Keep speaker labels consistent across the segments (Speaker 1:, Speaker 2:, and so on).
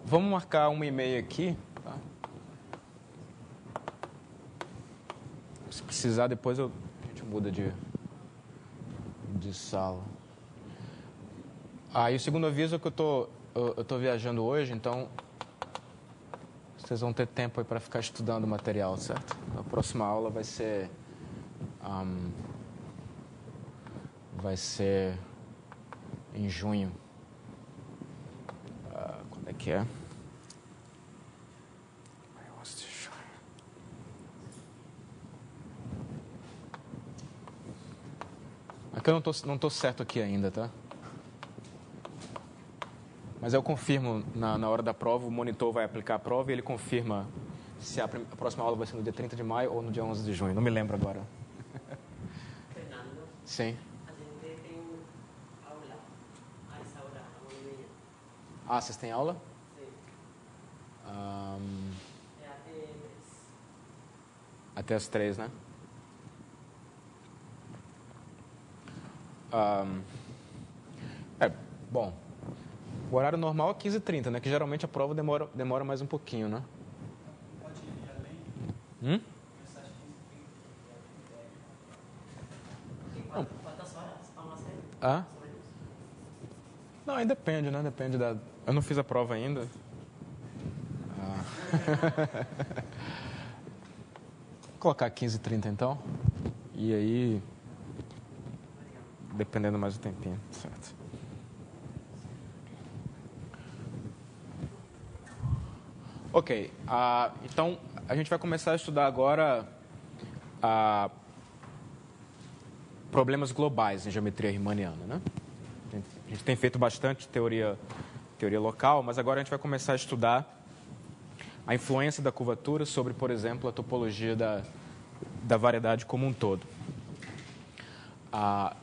Speaker 1: Vamos marcar 1h30 aqui. Tá? Se precisar, depois a gente muda de sala. E o segundo aviso é que eu tô viajando hoje, então vocês vão ter tempo aí para ficar estudando o material, certo? A próxima aula vai ser em junho. Quando é que é? Aqui eu não tô certo aqui ainda, tá? Mas eu confirmo na hora da prova, o monitor vai aplicar a prova e ele confirma se a próxima aula vai ser no dia 30 de maio ou no dia 11 de junho. Não me lembro agora.
Speaker 2: Fernando?
Speaker 1: Sim.
Speaker 2: A gente tem aula a essa hora, a 1h30.
Speaker 1: Vocês têm aula?
Speaker 2: Sim. É
Speaker 1: Até as 3, né? Bom, o horário normal é 15h30, né? Que geralmente a prova demora mais um pouquinho, né?
Speaker 3: Pode ir além?
Speaker 2: Quantas horas? Vamos ser?
Speaker 1: Não, aí depende, né? Depende da... Eu não fiz a prova ainda. Vou colocar 15h30 então. E aí... Dependendo mais do tempinho, certo? Ok, então a gente vai começar a estudar agora problemas globais em geometria riemanniana, né? A gente tem feito bastante teoria local, mas agora a gente vai começar a estudar a influência da curvatura sobre, por exemplo, a topologia da variedade como um todo.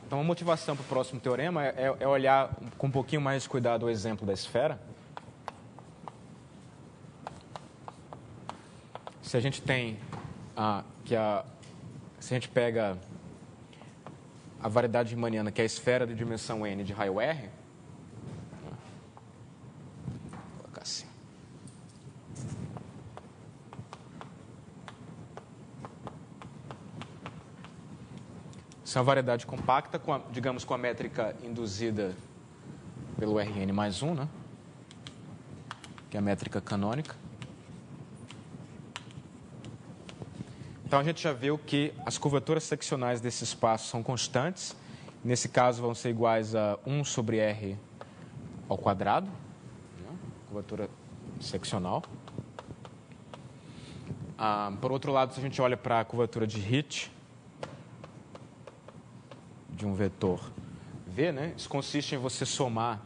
Speaker 1: Então a motivação para o próximo teorema é olhar com um pouquinho mais de cuidado o exemplo da esfera. Se a gente tem se a gente pega a variedade riemanniana, que é a esfera de dimensão n de raio R, vou colocar assim. Isso é uma variedade compacta, digamos, com a métrica induzida pelo Rn mais 1, né? Que é a métrica canônica. Então, a gente já viu que as curvaturas seccionais desse espaço são constantes. Nesse caso, vão ser iguais a 1 sobre R ao quadrado, né? Curvatura seccional. Por outro lado, se a gente olha para a curvatura de Hit, de um vetor V, né? Isso consiste em você somar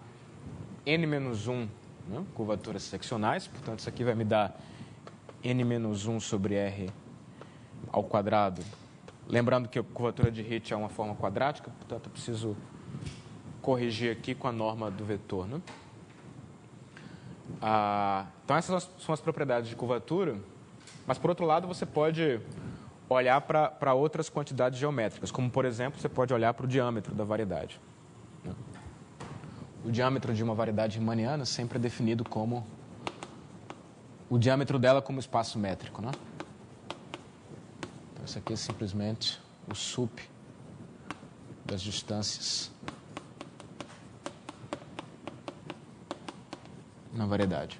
Speaker 1: n-1, né? Curvaturas seccionais. Portanto, isso aqui vai me dar n-1 sobre R ao quadrado. Lembrando que a curvatura de Hit é uma forma quadrática, portanto, eu preciso corrigir aqui com a norma do vetor, né? Então, essas são as propriedades de curvatura. Mas, por outro lado, você pode olhar para outras quantidades geométricas, como, por exemplo, você pode olhar para o diâmetro da variedade. O diâmetro de uma variedade riemanniana sempre é definido como o diâmetro dela como espaço métrico, né? Então, isso aqui é simplesmente o sup das distâncias na variedade.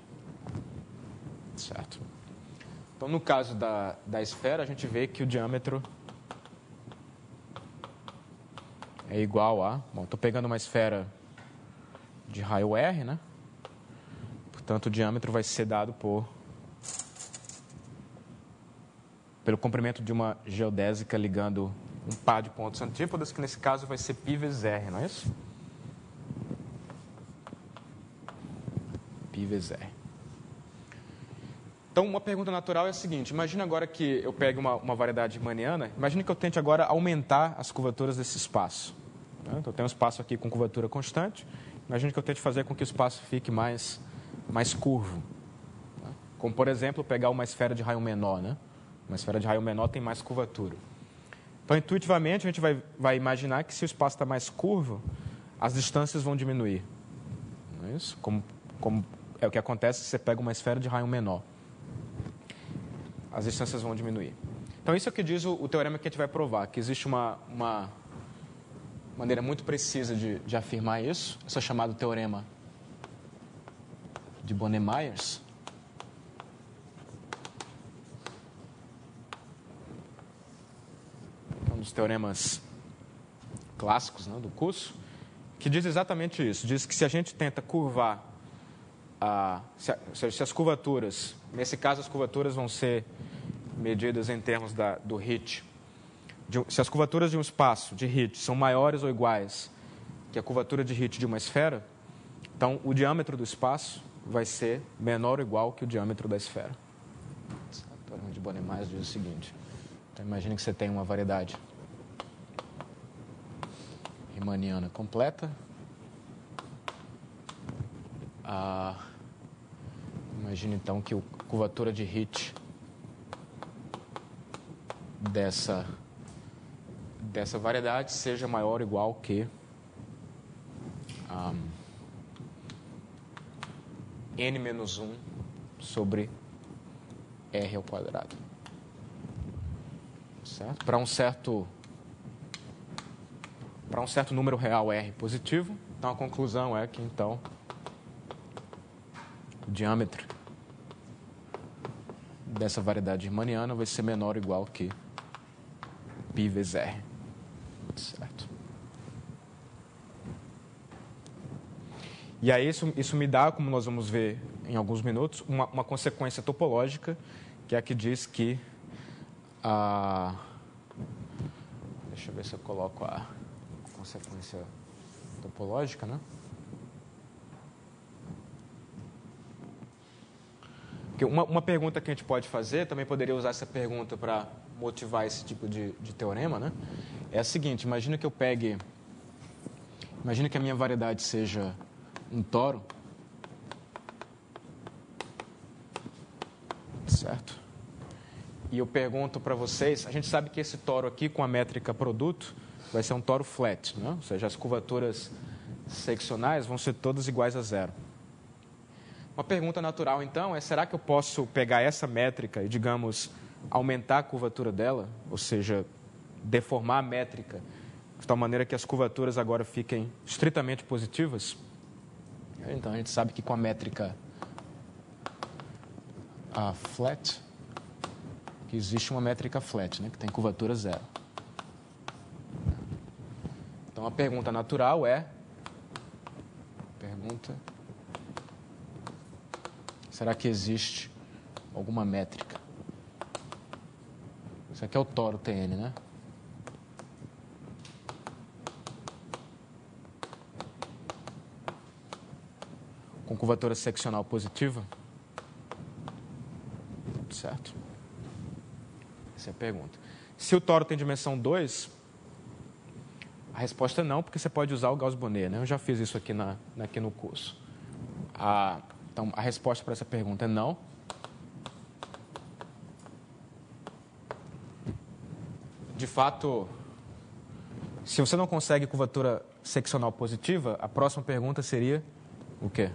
Speaker 1: Certo? Então, no caso da esfera, a gente vê que o diâmetro é igual a... Bom, estou pegando uma esfera de raio R, né? Portanto, o diâmetro vai ser dado pelo comprimento de uma geodésica ligando um par de pontos antípodas, que nesse caso vai ser π vezes R, não é isso? π vezes R. Então, uma pergunta natural é a seguinte: imagina agora que eu pegue uma variedade riemanniana, imagina que eu tente agora aumentar as curvaturas desse espaço. Né? Então, eu tenho um espaço aqui com curvatura constante, imagina que eu tente fazer com que o espaço fique mais curvo. Né? Como, por exemplo, pegar uma esfera de raio menor, né? Uma esfera de raio menor tem mais curvatura. Então, intuitivamente, a gente vai imaginar que se o espaço está mais curvo, as distâncias vão diminuir. Não é isso? Como é o que acontece se você pega uma esfera de raio menor. As distâncias vão diminuir. Então, isso é o que diz o teorema que a gente vai provar, que existe uma maneira muito precisa de afirmar isso. Isso é chamado teorema de Bohner-Myers. É um dos teoremas clássicos, né, do curso, que diz exatamente isso. Diz que se a gente tenta curvar, se as curvaturas, nesse caso as curvaturas vão ser medidas em termos do Hit, se as curvaturas de um espaço de Hit são maiores ou iguais que a curvatura de Hit de uma esfera, então o diâmetro do espaço vai ser menor ou igual que o diâmetro da esfera. O teorema de Bohner-Myers diz o seguinte. Então, imagine que você tem uma variedade riemanniana completa. Imagine, então, que a curvatura de Hit dessa variedade seja maior ou igual que n menos 1 sobre r ao quadrado. Certo? Para um certo número real r positivo, então a conclusão é que, então, o diâmetro dessa variedade riemanniana vai ser menor ou igual que π vezes r. Certo? E aí isso me dá, como nós vamos ver em alguns minutos, uma consequência topológica, que é a que diz que deixa eu ver se eu coloco a consequência topológica, né? Porque uma pergunta que a gente pode fazer, também poderia usar essa pergunta para motivar esse tipo de teorema, né? É a seguinte: imagina que a minha variedade seja um toro, certo? E eu pergunto para vocês, a gente sabe que esse toro aqui, com a métrica produto, vai ser um toro flat, né? Ou seja, as curvaturas seccionais vão ser todas iguais a zero. Uma pergunta natural, então, é: será que eu posso pegar essa métrica e, digamos, aumentar a curvatura dela? Ou seja, deformar a métrica de tal maneira que as curvaturas agora fiquem estritamente positivas? Então, a gente sabe que com a métrica flat, que existe uma métrica flat, né, que tem curvatura zero. Então, a pergunta natural é: será que existe alguma métrica? Isso aqui é o toro TN, né? Com curvatura seccional positiva? Certo? Essa é a pergunta. Se o toro tem dimensão 2, a resposta é não, porque você pode usar o Gauss-Bonnet, né? Eu já fiz isso aqui no curso. Então, a resposta para essa pergunta é não. De fato, se você não consegue curvatura seccional positiva, a próxima pergunta seria o quê?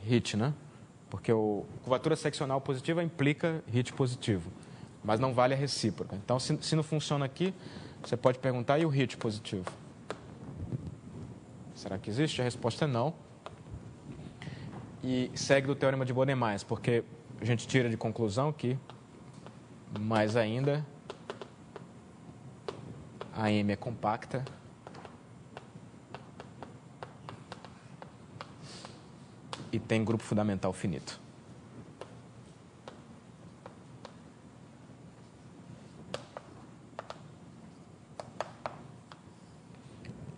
Speaker 1: Hit, né? Porque curvatura seccional positiva implica hit positivo, mas não vale a recíproca. Então, se não funciona aqui, você pode perguntar: e o hit positivo? Será que existe? A resposta é não. E segue do teorema de Bohner-Myers, porque a gente tira de conclusão que, mais ainda, a M é compacta e tem grupo fundamental finito.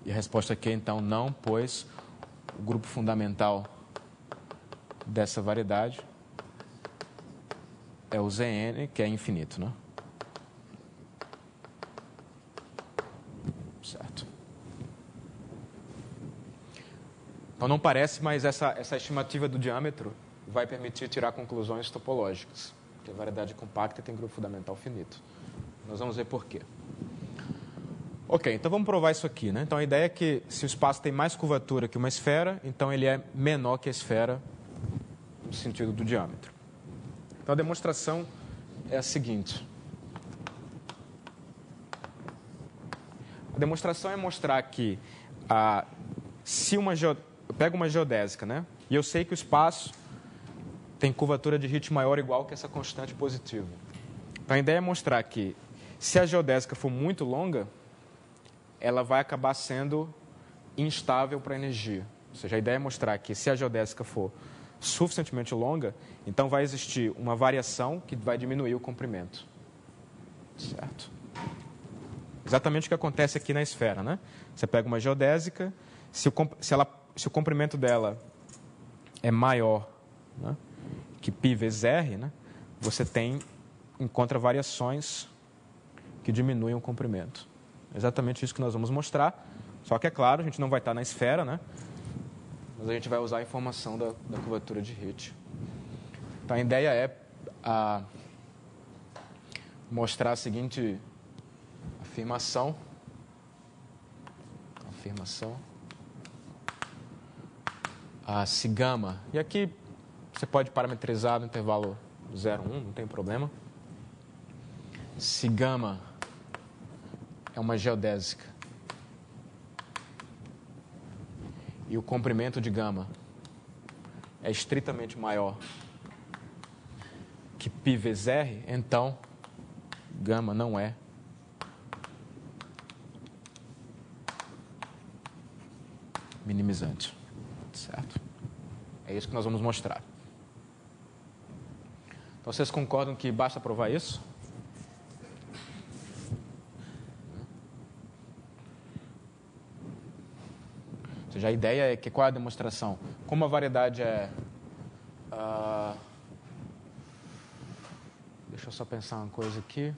Speaker 1: E a resposta aqui é, então, não, pois o grupo fundamental dessa variedade é o Zn, que é infinito, né? Certo. Então, não parece, mas essa estimativa do diâmetro vai permitir tirar conclusões topológicas, porque a variedade compacta tem grupo fundamental finito. Nós vamos ver por quê. Ok, então vamos provar isso aqui, né? Então a ideia é que se o espaço tem mais curvatura que uma esfera, então ele é menor que a esfera no sentido do diâmetro. Então a demonstração é a seguinte. A demonstração é mostrar que se eu pego uma geodésica, né? E eu sei que o espaço tem curvatura de Hit maior ou igual que essa constante positiva. Então a ideia é mostrar que se a geodésica for muito longa, ela vai acabar sendo instável para a energia. Ou seja, a ideia é mostrar que se a geodésica for suficientemente longa, então vai existir uma variação que vai diminuir o comprimento. Certo? Exatamente o que acontece aqui na esfera, né? Você pega uma geodésica, se o comprimento dela é maior, né, que π vezes r, né, você encontra variações que diminuem o comprimento. Exatamente isso que nós vamos mostrar. Só que, é claro, a gente não vai estar na esfera, né? Mas a gente vai usar a informação da curvatura de Hit. Então, a ideia é mostrar a seguinte afirmação. Se gama. E aqui você pode parametrizar no intervalo 0, 1, não tem problema. Se gama é uma geodésica e o comprimento de gama é estritamente maior que π vezes r, então gama não é minimizante. Certo? É isso que nós vamos mostrar. Então, vocês concordam que basta provar isso? Ou seja, a ideia é que qual é a demonstração? Como a variedade é... deixa eu só pensar uma coisa aqui.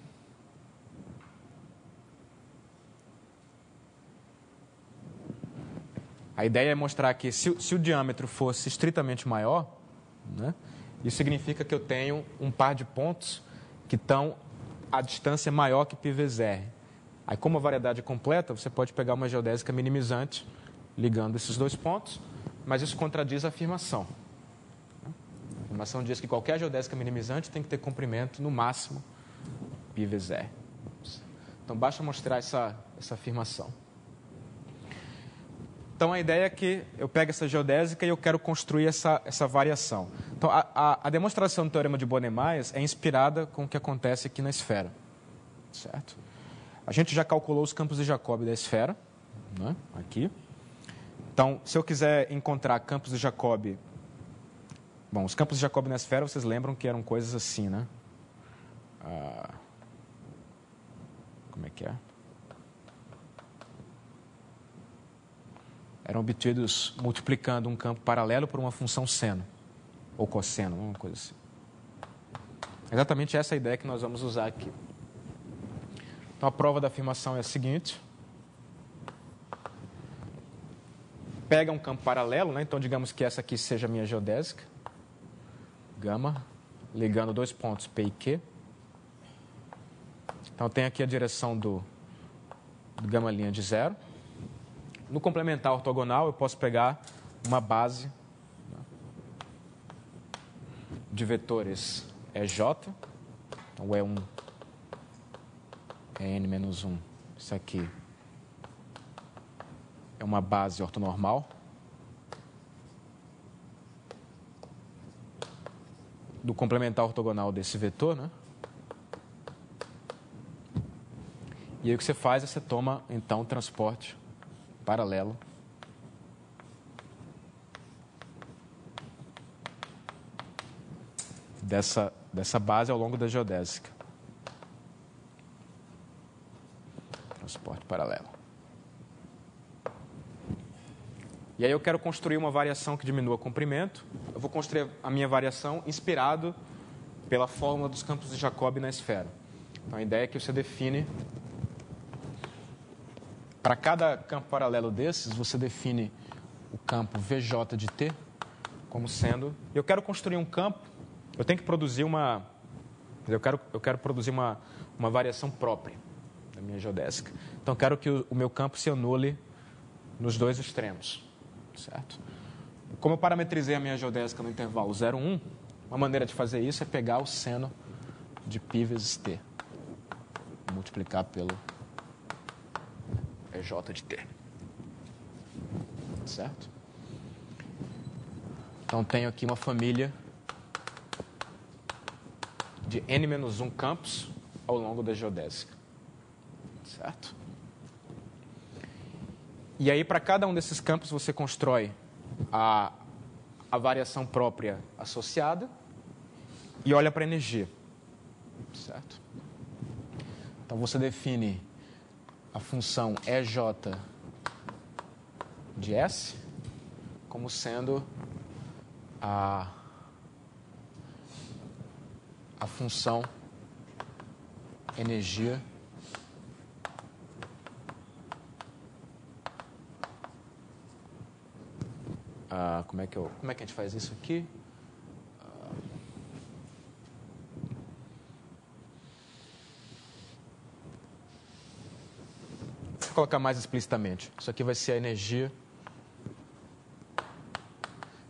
Speaker 1: A ideia é mostrar que se o diâmetro fosse estritamente maior, né, isso significa que eu tenho um par de pontos que estão a distância maior que π vezes r. Aí, como a variedade é completa, você pode pegar uma geodésica minimizante ligando esses dois pontos, mas isso contradiz a afirmação. A afirmação diz que qualquer geodésica minimizante tem que ter comprimento no máximo π vezes r. Então, basta mostrar essa afirmação. Então, a ideia é que eu pego essa geodésica e eu quero construir essa variação. Então, a demonstração do teorema de Boole-Myers é inspirada com o que acontece aqui na esfera. Certo? A gente já calculou os campos de Jacobi da esfera, né? Aqui. Então, se eu quiser encontrar campos de Jacobi... Bom, os campos de Jacobi na esfera, vocês lembram que eram coisas assim, né? Como é que é? Eram obtidos multiplicando um campo paralelo por uma função seno, ou cosseno, uma coisa assim. Exatamente essa é a ideia que nós vamos usar aqui. Então, a prova da afirmação é a seguinte. Pega um campo paralelo, né? Então, digamos que essa aqui seja a minha geodésica. Gama, ligando dois pontos P e Q. Então, eu tenho aqui a direção do gama' de 0. No complementar ortogonal, eu posso pegar uma base de vetores EJ. Então, o E1 é N menos 1. Isso aqui é uma base ortonormal. Do complementar ortogonal desse vetor, né? E aí o que você faz é você toma, então, o transporte paralelo dessa base ao longo da geodésica. Transporte paralelo. E aí eu quero construir uma variação que diminua o comprimento. Eu vou construir a minha variação inspirado pela fórmula dos campos de Jacobi na esfera. Então a ideia é que você define... Para cada campo paralelo desses, você define o campo VJ de T como sendo... Eu quero construir um campo, eu tenho que produzir uma... Eu quero produzir uma variação própria. da minha geodésica. Então, eu quero que o meu campo se anule nos dois extremos, certo? Como eu parametrizei a minha geodésica no intervalo 0, 1, uma maneira de fazer isso é pegar o seno de π vezes t, multiplicar pelo EJ de t, certo? Então, tenho aqui uma família de n-1 campos ao longo da geodésica, certo? E aí, para cada um desses campos, você constrói a variação própria associada e olha para a energia, certo? Então, você define a função EJ de S como sendo a função energia como é que a gente faz isso aqui? Vou colocar mais explicitamente. Isso aqui vai ser a energia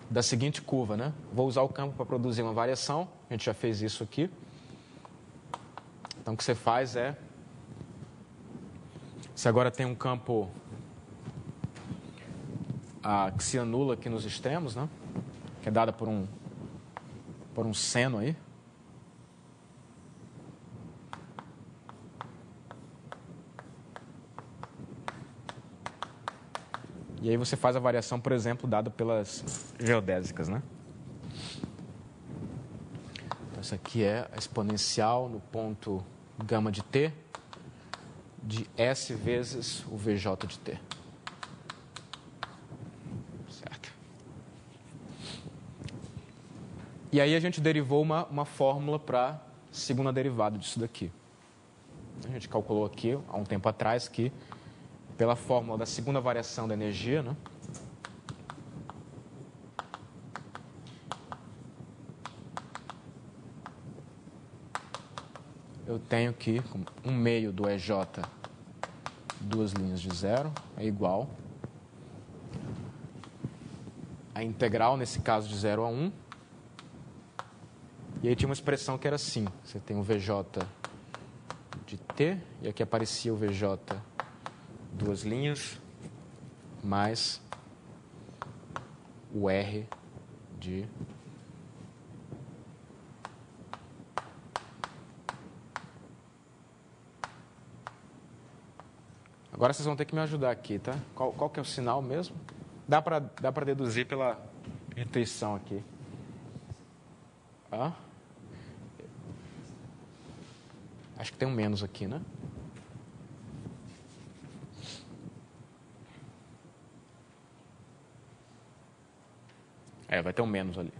Speaker 1: da seguinte curva, né? Vou usar o campo para produzir uma variação. A gente já fez isso aqui. Então, o que você faz é... Você agora tem um campo que se anula aqui nos extremos, né? Que é dada por um seno aí. E aí você faz a variação, por exemplo, dada pelas geodésicas, né? Então, essa aqui é a exponencial no ponto gama de t de S vezes o VJ de t. Certo? E aí a gente derivou uma fórmula para a segunda derivada disso daqui. A gente calculou aqui, há um tempo atrás, que pela fórmula da segunda variação da energia, né? Eu tenho que 1/2 do EJ, duas linhas de zero, é igual a integral, nesse caso, de 0 a 1. E aí tinha uma expressão que era assim. Você tem o VJ de t, e aqui aparecia o VJ duas linhas, mais o R de... Agora vocês vão ter que me ajudar aqui, tá? Qual que é o sinal mesmo? Dá para deduzir pela intuição aqui. Acho que tem um menos aqui, né? Vai ter um menos ali.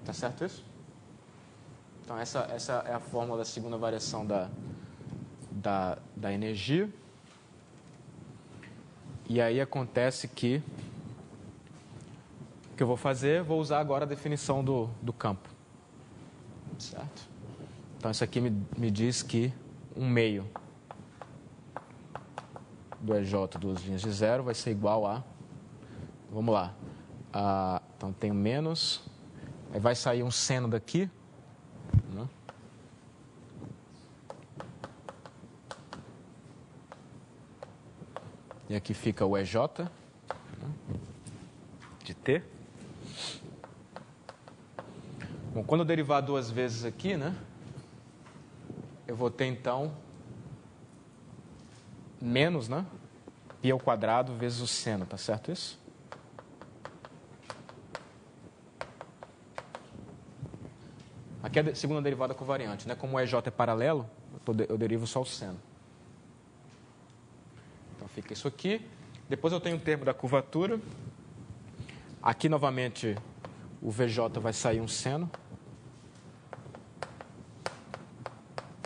Speaker 1: Tá certo isso? Então, essa é a fórmula da segunda variação da energia. E aí acontece que o que eu vou fazer, vou usar agora a definição do campo. Certo? Então, isso aqui me diz que 1/2 do EJ, duas linhas de zero, vai ser igual a... Vamos lá. Então, tem menos. Aí vai sair um seno daqui. Né? E aqui fica o EJ, né? De t. Bom, quando eu derivar duas vezes aqui, né? Eu vou ter, então, menos, né? Π ao quadrado vezes o seno, tá certo isso? Aqui é a segunda derivada covariante, né? Como o EJ é paralelo, eu derivo só o seno. Então, fica isso aqui. Depois eu tenho o termo da curvatura. Aqui, novamente, o VJ vai sair um seno.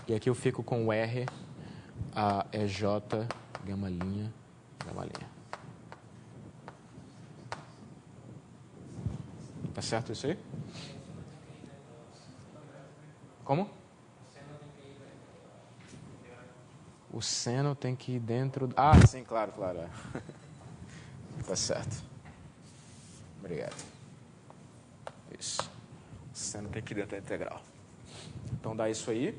Speaker 1: E aqui eu fico com o R, a EJ, gama linha, gama linha. Tá certo isso aí? Como? o seno tem que ir dentro... Ah, sim, claro, claro. Tá certo. Obrigado. Isso. O seno tem que ir dentro da integral. Então dá isso aí.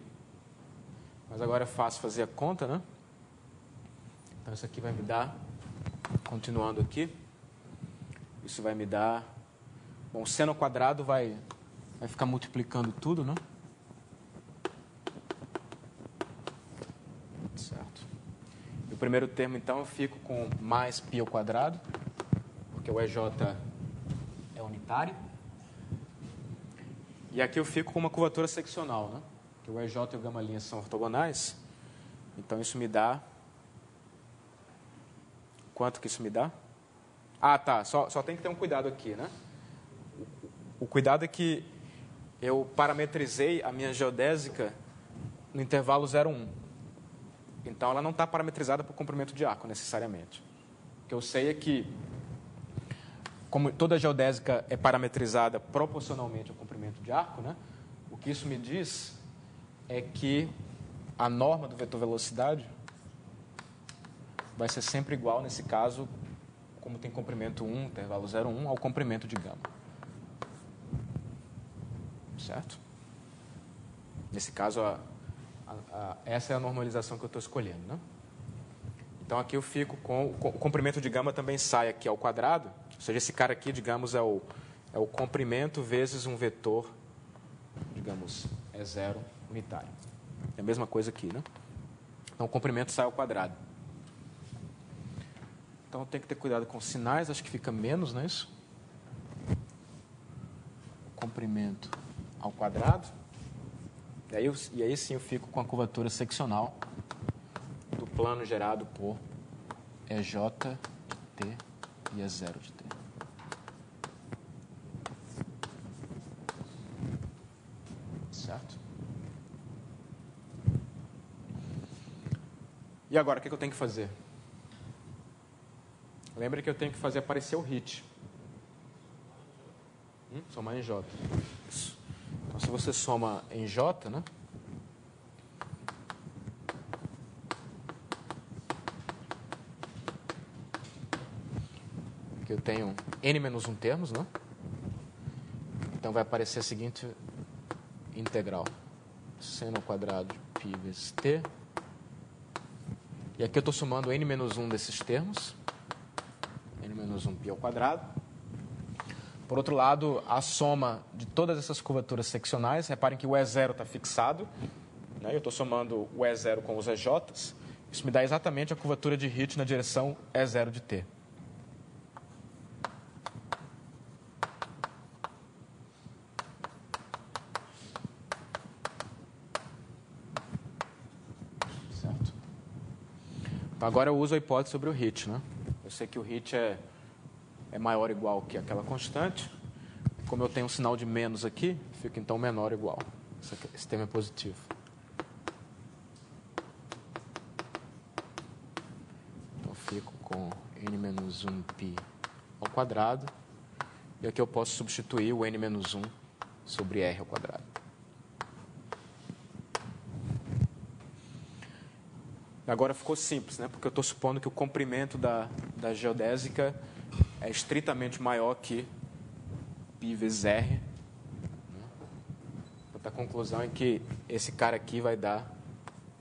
Speaker 1: Mas agora é fácil fazer a conta, né? Então isso aqui vai me dar, continuando aqui, isso vai me dar... Bom, o seno ao quadrado vai ficar multiplicando tudo, né? Certo. E o primeiro termo, então, eu fico com mais π ao quadrado, porque o EJ é unitário. E aqui eu fico com uma curvatura seccional, né? Que o EJ e o γ' são ortogonais. Então, isso me dá... Quanto que isso me dá? Ah, tá. Só tem que ter um cuidado aqui, né? O cuidado é que eu parametrizei a minha geodésica no intervalo 0,1. Então, ela não está parametrizada por comprimento de arco, necessariamente. O que eu sei é que, como toda geodésica é parametrizada proporcionalmente ao comprimento de arco, né? O que isso me diz é que a norma do vetor velocidade vai ser sempre igual, nesse caso, como tem comprimento 1, intervalo 0,1, ao comprimento de γ. Certo? Nesse caso, essa é a normalização que eu estou escolhendo, né? Então, aqui eu fico com... O comprimento de γ também sai aqui ao quadrado. Ou seja, esse cara aqui, digamos, é o comprimento vezes um vetor, digamos, é 0 unitário. É a mesma coisa aqui, né? Então, o comprimento sai ao quadrado. Então, tem que ter cuidado com os sinais. Acho que fica menos, não é isso? Comprimento ao quadrado. E aí sim eu fico com a curvatura seccional do plano gerado por EJ de t e E0 de t. Certo? E agora, o que eu tenho que fazer? Lembra que eu tenho que fazer aparecer o HIT. Somar em J. Isso. Então, se você soma em J, né? Aqui eu tenho n-1 termos, né? Então, vai aparecer a seguinte integral. Seno ao quadrado de π vezes t. E aqui eu estou somando n-1 desses termos. N-1 π ao quadrado. Por outro lado, a soma de todas essas curvaturas seccionais, reparem que o E0 está fixado, né? Eu estou somando o E0 com os EJs, isso me dá exatamente a curvatura de HIT na direção E0 de t. Certo? Então, agora eu uso a hipótese sobre o HIT, né? Eu sei que o HIT é maior ou igual que aquela constante. Como eu tenho um sinal de menos aqui, fica então menor ou igual. Esse termo é positivo. Então, fico com n-1π ao quadrado. E aqui eu posso substituir o n-1 sobre r ao quadrado. Agora ficou simples, né? Porque eu estou supondo que o comprimento da geodésica é estritamente maior que π vezes r. A conclusão é que esse cara aqui vai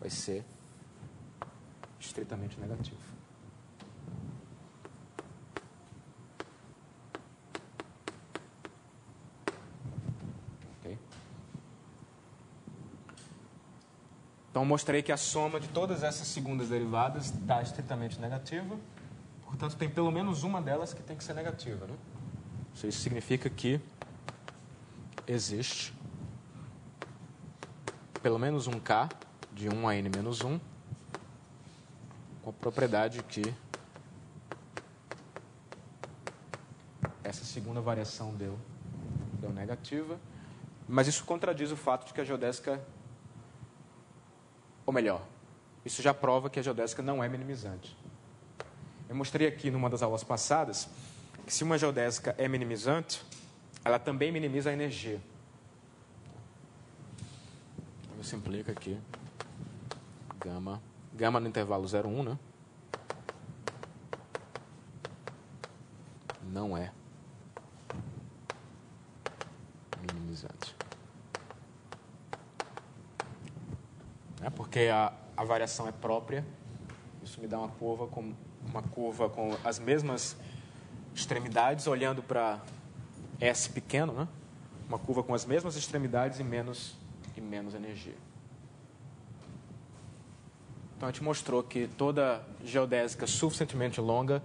Speaker 1: ser estritamente negativo. Okay? Então, mostrei que a soma de todas essas segundas derivadas dá estritamente negativa. Portanto, tem pelo menos uma delas que tem que ser negativa, né? Isso significa que existe pelo menos um K de 1 a n-1 com a propriedade que essa segunda variação deu negativa. Mas isso contradiz o fato de que a geodésica... Ou melhor, isso já prova que a geodésica não é minimizante. Eu mostrei aqui numa das aulas passadas que se uma geodésica é minimizante, ela também minimiza a energia. Eu simplifico aqui, γ gama no intervalo 0,1, né? Não é minimizante. Porque a variação é própria. Isso me dá uma curva com as mesmas extremidades, olhando para S pequeno, né? Uma curva com as mesmas extremidades e menos energia. Então, a gente mostrou que toda geodésica suficientemente longa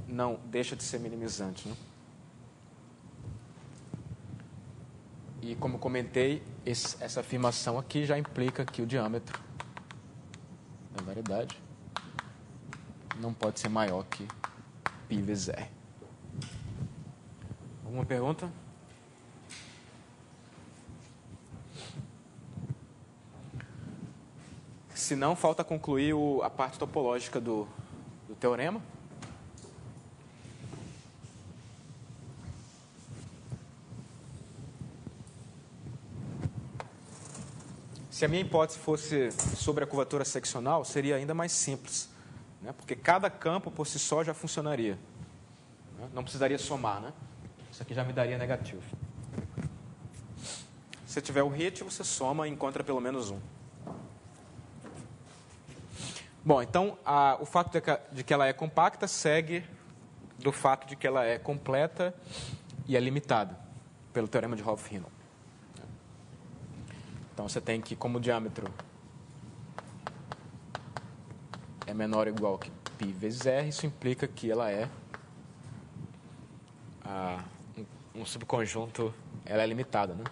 Speaker 1: não deixa de ser minimizante, né? E, como comentei, essa afirmação aqui já implica que o diâmetro da variedade não pode ser maior que π vezes R. Alguma pergunta? Se não, falta concluir a parte topológica do teorema. Se a minha hipótese fosse sobre a curvatura seccional, seria ainda mais simples, né? Porque cada campo por si só já funcionaria, né? Não precisaria somar, né? Isso aqui já me daria negativo. Se tiver o hit, você soma e encontra pelo menos um. Bom, então, o fato de que ela é compacta segue do fato de que ela é completa e é limitada pelo teorema de Hopf-Hinnon. Então, você tem que, como o diâmetro é menor ou igual que π vezes R, isso implica que ela é um subconjunto, ela é limitada, né?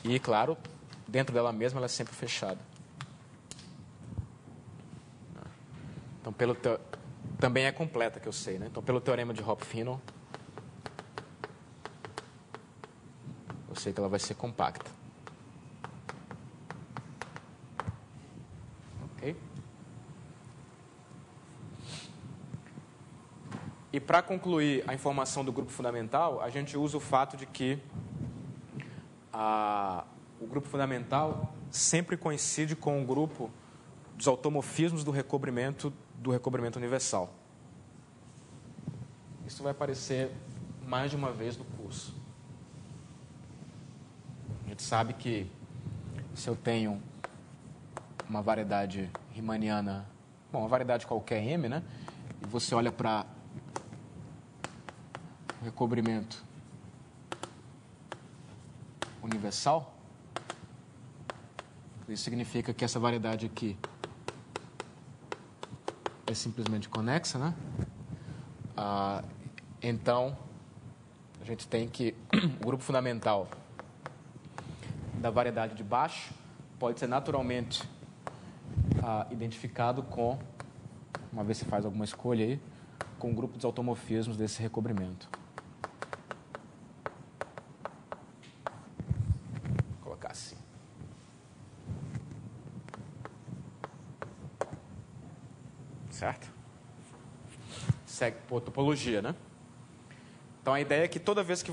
Speaker 1: E, claro, dentro dela mesma, ela é sempre fechada. Então, também é completa, que eu sei, né? Então, pelo teorema de Hopf-Hinnon, eu sei que ela vai ser compacta. Ok? E para concluir a informação do grupo fundamental, a gente usa o fato de que o grupo fundamental sempre coincide com o grupo dos automorfismos do recobrimento universal. Isso vai aparecer mais de uma vez no curso. A gente sabe que se eu tenho uma variedade riemanniana, uma variedade qualquer M, né? E você olha para o recobrimento universal, isso significa que essa variedade aqui é simplesmente conexa, né? Então, a gente tem que o grupo fundamental da variedade de baixo pode ser naturalmente identificado com, uma vez que você faz alguma escolha aí, com o grupo dos automorfismos desse recobrimento. Vou colocar assim. Certo? Segue por topologia, né? Então, a ideia é que toda vez que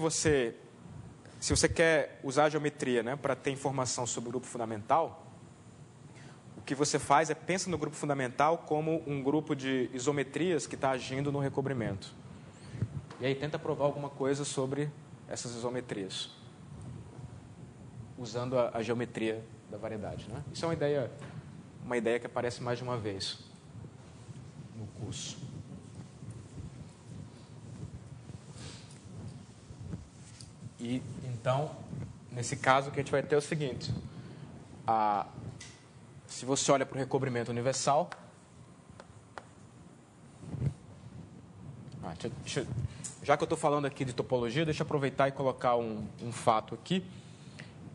Speaker 1: se você quer usar a geometria, né, para ter informação sobre o grupo fundamental, o que você faz é pensa no grupo fundamental como um grupo de isometrias que está agindo no recobrimento. E aí tenta provar alguma coisa sobre essas isometrias, usando a geometria da variedade, né? Isso é uma ideia que aparece mais de uma vez no curso. E, então, nesse caso, o que a gente vai ter é o seguinte. Se você olha para o recobrimento universal... já que eu estou falando aqui de topologia, deixa eu aproveitar e colocar um fato aqui,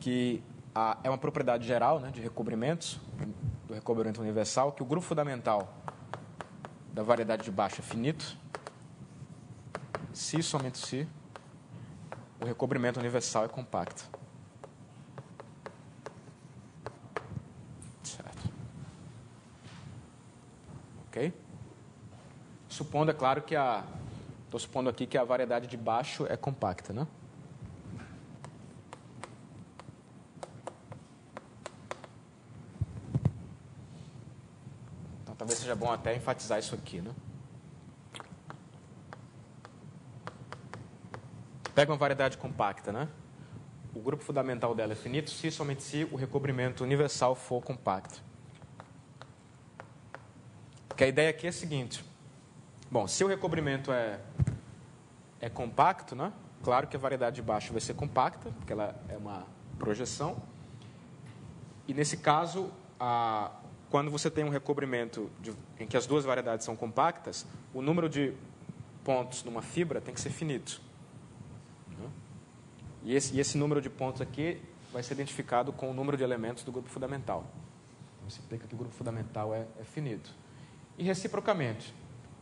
Speaker 1: que é uma propriedade geral, né, de recobrimentos, do recobrimento universal, que o grupo fundamental da variedade de baixo é finito, se somente se o recobrimento universal é compacto. Certo. Ok? Supondo, é claro, que estou supondo aqui que a variedade de baixo é compacta, né? bom até enfatizar isso aqui, né? Pega uma variedade compacta, né? O grupo fundamental dela é finito se somente se o recobrimento universal for compacto. Porque a ideia aqui é a seguinte. Bom, se o recobrimento é compacto, né? Claro que a variedade de baixo vai ser compacta, porque ela é uma projeção. E nesse caso, quando você tem um recobrimento em que as duas variedades são compactas, o número de pontos numa fibra tem que ser finito. E esse número de pontos aqui vai ser identificado com o número de elementos do grupo fundamental. Isso implica que o grupo fundamental é finito. E reciprocamente,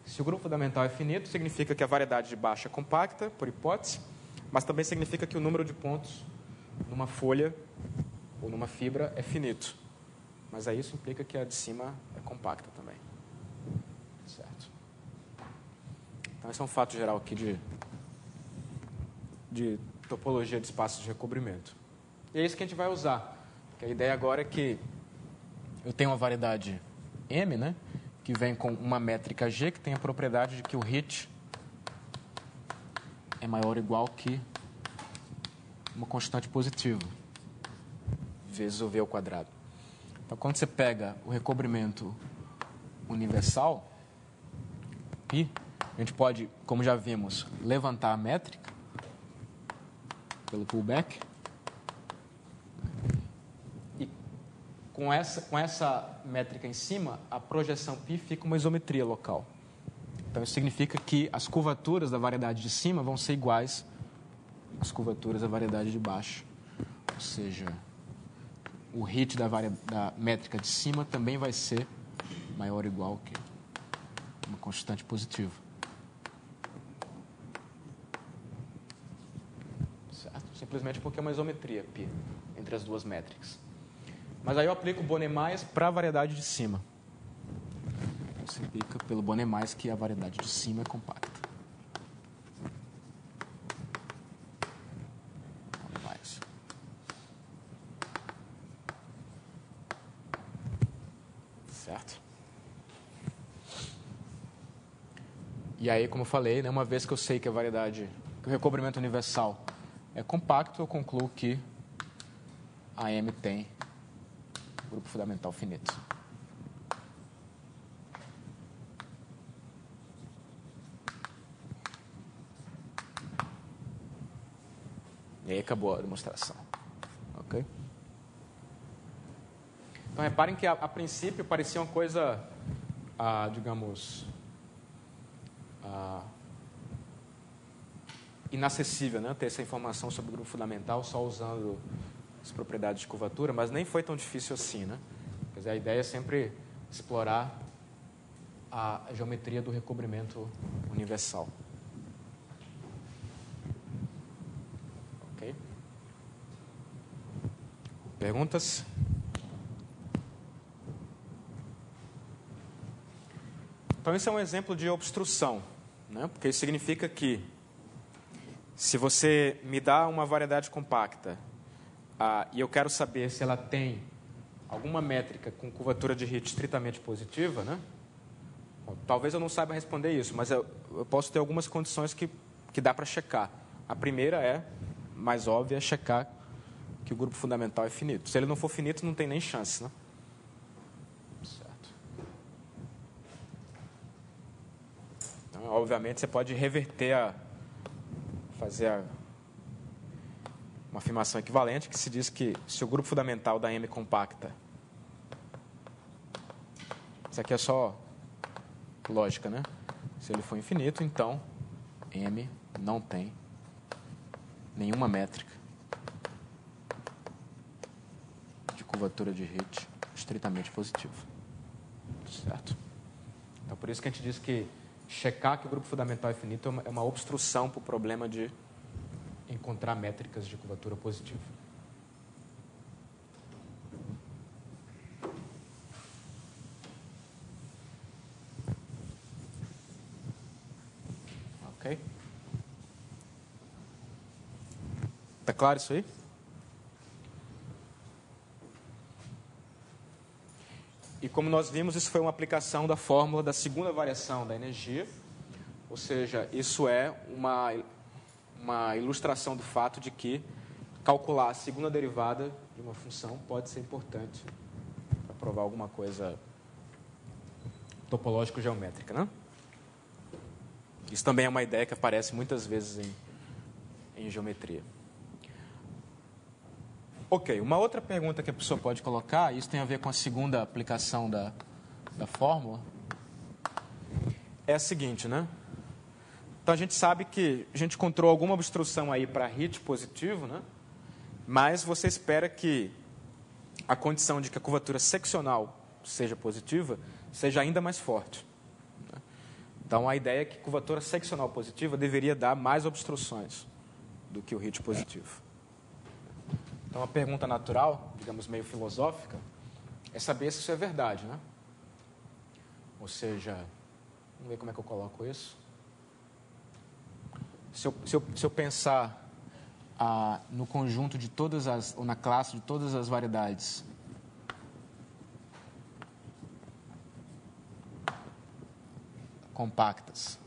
Speaker 1: se o grupo fundamental é finito, significa que a variedade de baixo é compacta, por hipótese, mas também significa que o número de pontos numa folha ou numa fibra é finito. Mas aí isso implica que a de cima é compacta também. Certo? Então, esse é um fato geral aqui de topologia de espaços de recobrimento. E é isso que a gente vai usar. Porque a ideia agora é que eu tenho uma variedade M, né, que vem com uma métrica G, que tem a propriedade de que o HIT é maior ou igual que uma constante positiva, vezes o V ao quadrado. Então, quando você pega o recobrimento universal, π, a gente pode, como já vimos, levantar a métrica pelo pullback. E com essa métrica em cima, a projeção π fica uma isometria local. Então, isso significa que as curvaturas da variedade de cima vão ser iguais às curvaturas da variedade de baixo. Ou seja, o HIT da métrica de cima também vai ser maior ou igual que uma constante positiva. Certo? Simplesmente porque é uma isometria π entre as duas métricas. Mas aí eu aplico o Bonet-Mais para a variedade de cima. Isso implica pelo Bonet-Mais que a variedade de cima é compacta. Bonet-Mais. Certo? E aí, como eu falei, né, uma vez que eu sei que a variedade, que o recobrimento universal é compacto, eu concluo que a M tem grupo fundamental finito. E aí acabou a demonstração. Ok? Então, reparem que a princípio parecia uma coisa, digamos, inacessível, né? Ter essa informação sobre o grupo fundamental só usando as propriedades de curvatura, mas nem foi tão difícil assim, né? Quer dizer, a ideia é sempre explorar a geometria do recobrimento universal. Ok? Perguntas? Então, esse é um exemplo de obstrução, né? Porque isso significa que se você me dá uma variedade compacta e eu quero saber se ela tem alguma métrica com curvatura de HIT estritamente positiva, né? Bom, talvez eu não saiba responder isso, mas eu posso ter algumas condições que dá para checar. A primeira mais óbvia, é checar que o grupo fundamental é finito. Se ele não for finito, não tem nem chance, né? Certo. Então, obviamente, você pode reverter fazer uma afirmação equivalente, que se diz que se o grupo fundamental da M compacta, isso aqui é só lógica, né? Se ele for infinito, então M não tem nenhuma métrica de curvatura de HIT estritamente positiva. Certo? Então, por isso que a gente diz que checar que o grupo fundamental é finito é uma obstrução para o problema de encontrar métricas de curvatura positiva. Ok? Está claro isso aí? E E como nós vimos, isso foi uma aplicação da fórmula da segunda variação da energia, ou seja, isso é uma ilustração do fato de que calcular a segunda derivada de uma função pode ser importante para provar alguma coisa topológico-geométrica, né? Isso também é uma ideia que aparece muitas vezes em geometria. Ok, uma outra pergunta que a pessoa pode colocar, isso tem a ver com a segunda aplicação da fórmula, é a seguinte, né? Então, a gente sabe que a gente encontrou alguma obstrução aí para HIT positivo, né? Mas você espera que a condição de que a curvatura seccional seja positiva seja ainda mais forte. Né? Então, a ideia é que a curvatura seccional positiva deveria dar mais obstruções do que o HIT positivo. Então, a pergunta natural, digamos meio filosófica, é saber se isso é verdade, né? Ou seja, vamos ver como é que eu coloco isso. Se eu pensar no conjunto de todas as, ou na classe de todas as variedades compactas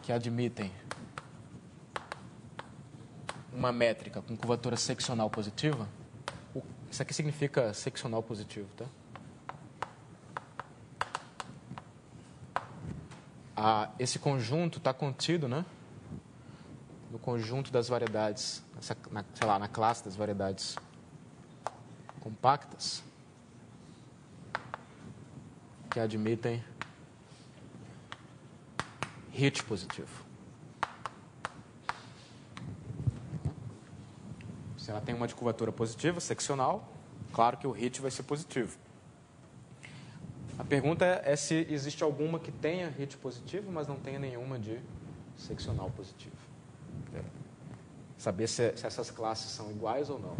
Speaker 1: que admitem uma métrica com curvatura seccional positiva, isso aqui significa seccional positivo, tá? Esse conjunto está contido, né, no conjunto das variedades, sei lá, na classe das variedades compactas que admitem HIT positivo. Se ela tem uma de curvatura positiva, seccional, claro que o HIT vai ser positivo. A pergunta é se existe alguma que tenha HIT positivo, mas não tenha nenhuma de seccional positivo. Saber se essas classes são iguais ou não.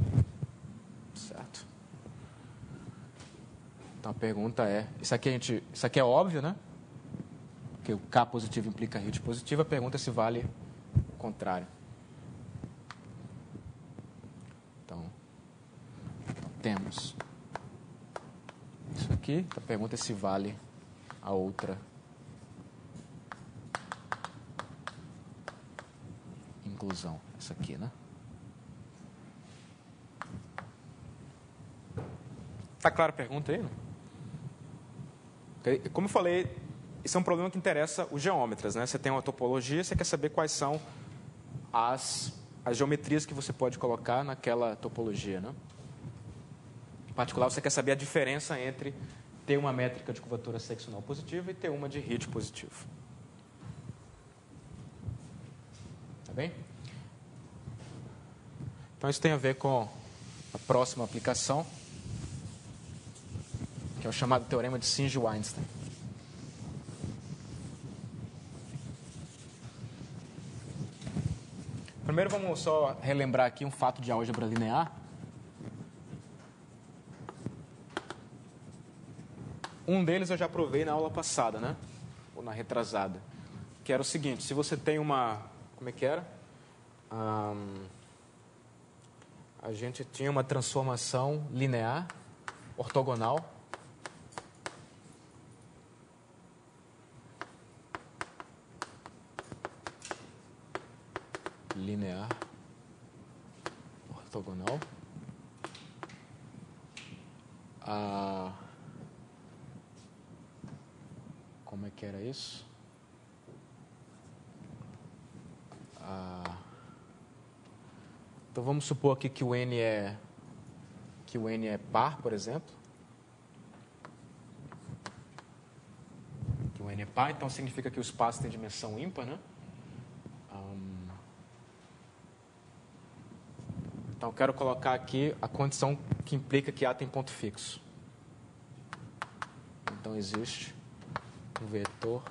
Speaker 1: Certo? Então a pergunta é... Isso aqui é óbvio, né? Porque o K positivo implica HIT positivo. A pergunta é se vale o contrário. Então temos... isso aqui, a pergunta é se vale a outra inclusão. Isso aqui, né? Tá clara a pergunta aí? Não? Como eu falei, isso é um problema que interessa os geômetras, né? Você tem uma topologia, você quer saber quais são as geometrias que você pode colocar naquela topologia, né? Em particular, você quer saber a diferença entre ter uma métrica de curvatura seccional positiva e ter uma de HIT positivo. Tá bem? Então, isso tem a ver com a próxima aplicação, que é o chamado teorema de Singe-Weinstein. Primeiro, vamos só relembrar aqui um fato de álgebra linear. Um deles eu já provei na aula passada, né? Ou na retrasada. Que era o seguinte, se você tem uma... Como é que era? A gente tinha uma transformação linear, ortogonal. Linear, ortogonal. Como é que era isso? Então vamos supor aqui que o n é par, por exemplo. Que o n é par, então significa que o espaço tem dimensão ímpar, né? Então eu quero colocar aqui a condição que implica que A tem ponto fixo. Então existe um vetor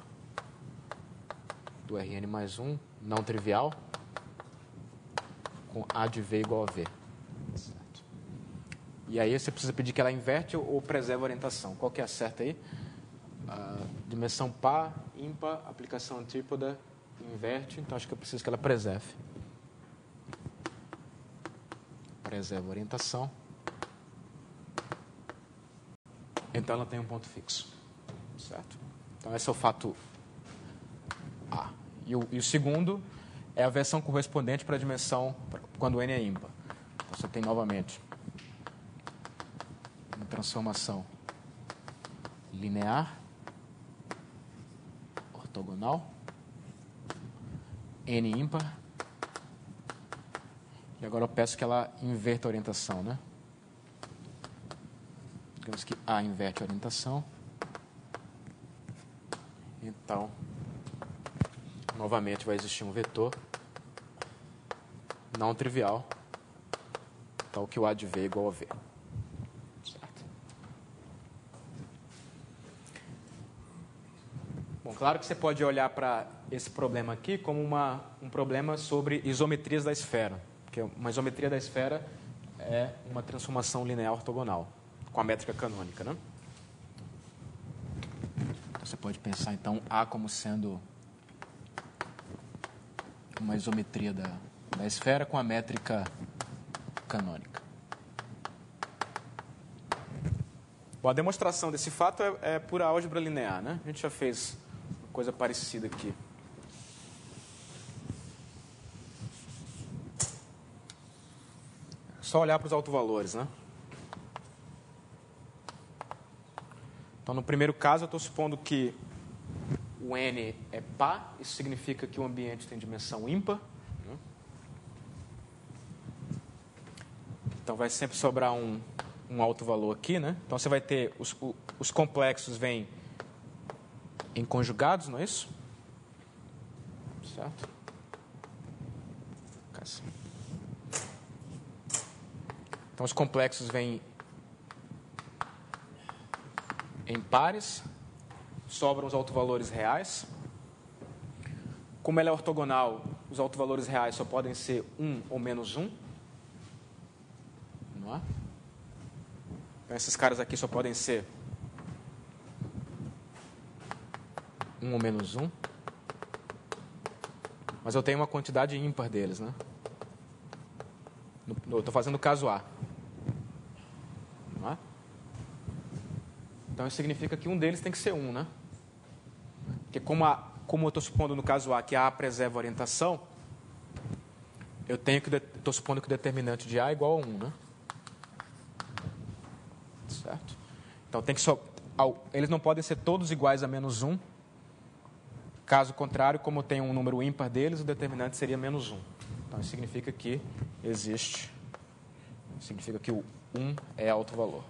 Speaker 1: do Rn mais 1 não trivial com A de V igual a V. Certo. E aí você precisa pedir que ela inverte ou preserve a orientação. Qual que é a certa aí? Dimensão par, ímpar, aplicação antípoda, inverte. Então acho que eu preciso que ela preserve. Preserva a orientação. então ela tem um ponto fixo. Certo? Então, esse é o fato A. E o segundo é a versão correspondente para a dimensão quando n é ímpar. Então, você tem novamente uma transformação linear, ortogonal, n ímpar. E agora eu peço que ela inverta a orientação, né? Digamos que A inverte a orientação. Então, novamente vai existir um vetor não trivial, tal que o A de V é igual a V. Certo? Bom, claro que você pode olhar para esse problema aqui como um problema sobre isometrias da esfera, porque uma isometria da esfera é uma transformação linear ortogonal, com a métrica canônica, né? Você pode pensar, então, A como sendo uma isometria da esfera com a métrica canônica. Bom, a demonstração desse fato é pura álgebra linear, né? A gente já fez uma coisa parecida aqui. Só olhar para os autovalores, né? Então, no primeiro caso, eu estou supondo que o n é pá, isso significa que o ambiente tem dimensão ímpar. Né? Então, vai sempre sobrar um alto valor aqui, né? Então, você vai ter os complexos vêm em conjugados, não é isso? Certo? Então, os complexos vêm em pares, sobram os autovalores reais. Como ela é ortogonal, os autovalores reais só podem ser 1 ou menos 1. Não é? Então, esses caras aqui só podem ser 1 ou menos 1. Mas eu tenho uma quantidade ímpar deles, né? Eu estou fazendo o caso A. Não é? Então, isso significa que um deles tem que ser 1, né? Porque como eu estou supondo no caso A que A preserva a orientação, eu estou supondo que o determinante de A é igual a 1, né? Certo? Então, eles não podem ser todos iguais a menos 1. Caso contrário, como eu tenho um número ímpar deles, o determinante seria menos 1. Então, isso significa que significa que o 1 é alto valor.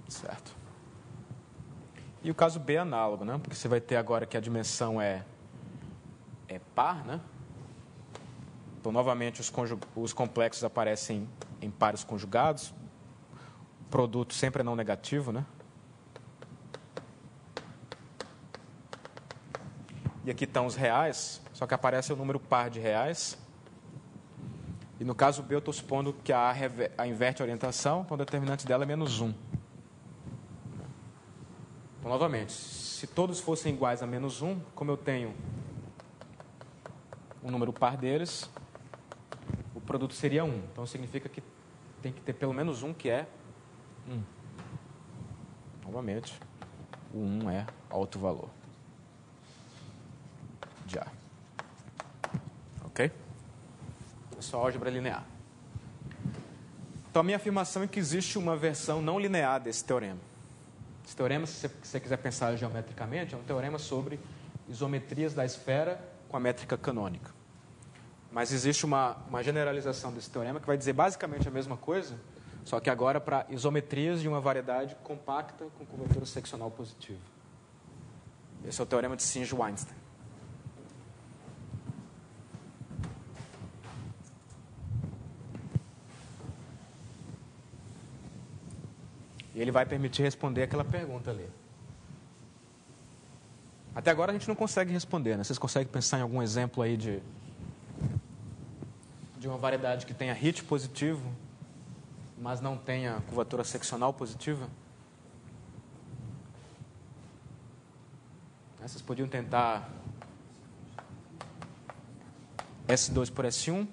Speaker 1: Certo. E o caso B é análogo, né? Porque você vai ter agora que a dimensão é par, né? Então, novamente, os complexos aparecem em pares conjugados. O produto sempre é não negativo, né? E aqui estão os reais, só que aparece o número par de reais. E no caso B, eu estou supondo que a inverte a orientação, então o determinante dela é menos 1. Então, novamente, se todos fossem iguais a menos 1, como eu tenho um número par deles, o produto seria 1. Então, significa que tem que ter pelo menos um que é 1. Novamente, o 1 é alto valor de A. Ok? É só álgebra linear. Então, a minha afirmação é que existe uma versão não linear desse teorema. Esse teorema, se você quiser pensar geometricamente, é um teorema sobre isometrias da esfera com a métrica canônica. Mas existe uma generalização desse teorema que vai dizer basicamente a mesma coisa, só que agora para isometrias de uma variedade compacta com curvatura seccional positiva. Esse é o teorema de Singe-Weinstein. E ele vai permitir responder aquela pergunta ali. Até agora a gente não consegue responder, né? Vocês conseguem pensar em algum exemplo aí de uma variedade que tenha Hit positivo, mas não tenha curvatura seccional positiva? Vocês podiam tentar S2 por S1,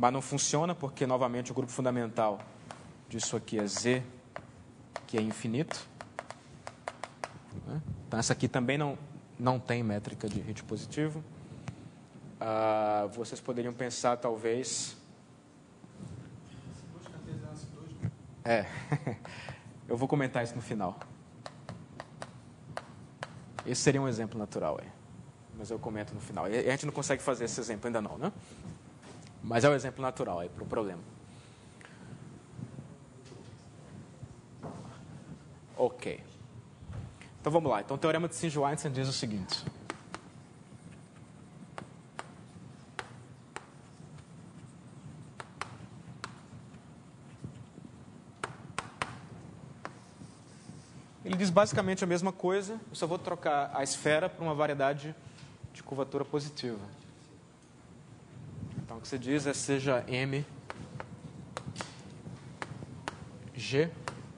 Speaker 1: mas não funciona porque, novamente, o grupo fundamental disso aqui é Z, que é infinito. Então, essa aqui também não tem métrica de hit positivo. Vocês poderiam pensar, talvez... Eu vou comentar isso no final. Esse seria um exemplo natural, mas eu comento no final. E a gente não consegue fazer esse exemplo ainda não, né? Mas é o exemplo natural para o problema. Ok. Então vamos lá. Então o teorema de Singer-Weinstein diz o seguinte. Ele diz basicamente a mesma coisa, eu só vou trocar a esfera por uma variedade de curvatura positiva. Então o que você diz é seja M, G,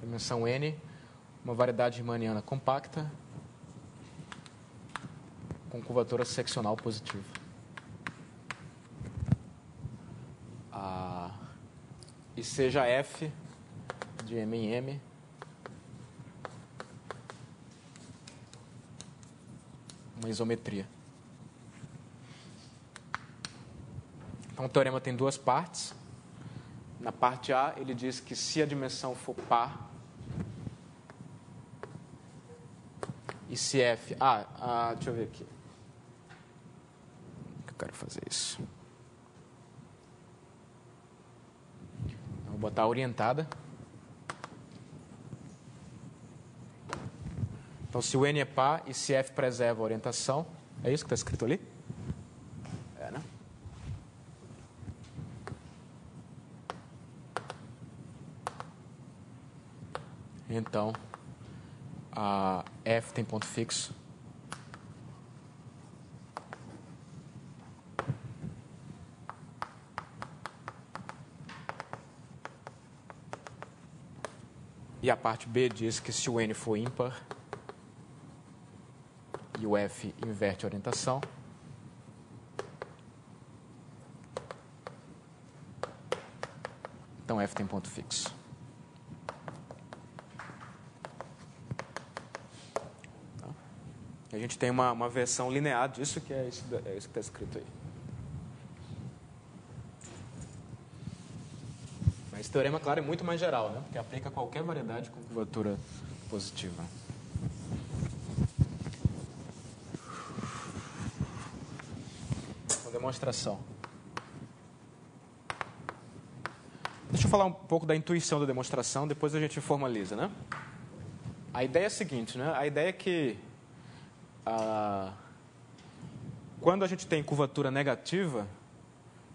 Speaker 1: dimensão N, uma variedade riemanniana compacta com curvatura seccional positiva. E seja F de M em M uma isometria. Então, o teorema tem duas partes. Na parte A, ele diz que se a dimensão for par, e se F... deixa eu ver aqui. Eu quero fazer isso. Vou botar orientada. Então, se o N é par e se F preserva a orientação, é isso que está escrito ali? Né? Então, a F tem ponto fixo. E a parte B diz que se o N for ímpar e o F inverte a orientação, então F tem ponto fixo. A gente tem uma versão linear disso, que é isso que está escrito aí. Mas esse teorema, claro, é muito mais geral, né? Porque aplica a qualquer variedade com curvatura positiva. Uma demonstração. Deixa eu falar um pouco da intuição da demonstração, depois a gente formaliza, né? A ideia é a seguinte, né? A ideia é que quando a gente tem curvatura negativa,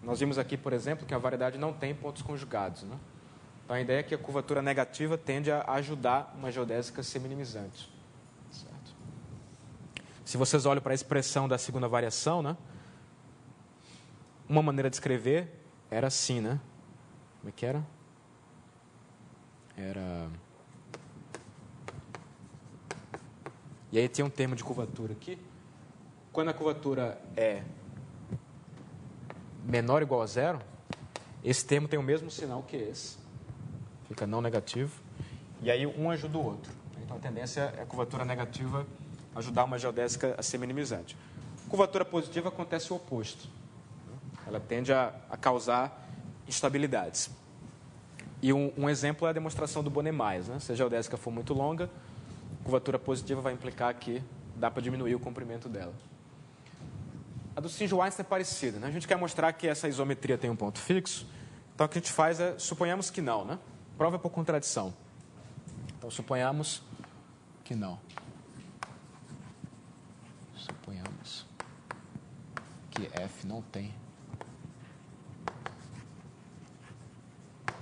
Speaker 1: nós vimos aqui, por exemplo, que a variedade não tem pontos conjugados, né? Então, a ideia é que a curvatura negativa tende a ajudar uma geodésica a ser minimizante. Certo? Se vocês olham para a expressão da segunda variação, né? Uma maneira de escrever era assim, né? Como é que era? E aí tem um termo de curvatura aqui. Quando a curvatura é menor ou igual a zero, esse termo tem o mesmo sinal que esse. Fica não negativo. E aí um ajuda o outro. Então a tendência é a curvatura negativa ajudar uma geodésica a ser minimizante. Curvatura positiva acontece o oposto. Ela tende a causar instabilidades. E um exemplo é a demonstração do Bonet-Mais, né? Se a geodésica for muito longa, curvatura positiva vai implicar que dá para diminuir o comprimento dela. A do Singer-Weinstein é parecida, né? A gente quer mostrar que essa isometria tem um ponto fixo, então o que a gente faz é, suponhamos que não, né? Prova por contradição. Então, suponhamos que não. Suponhamos que F não tem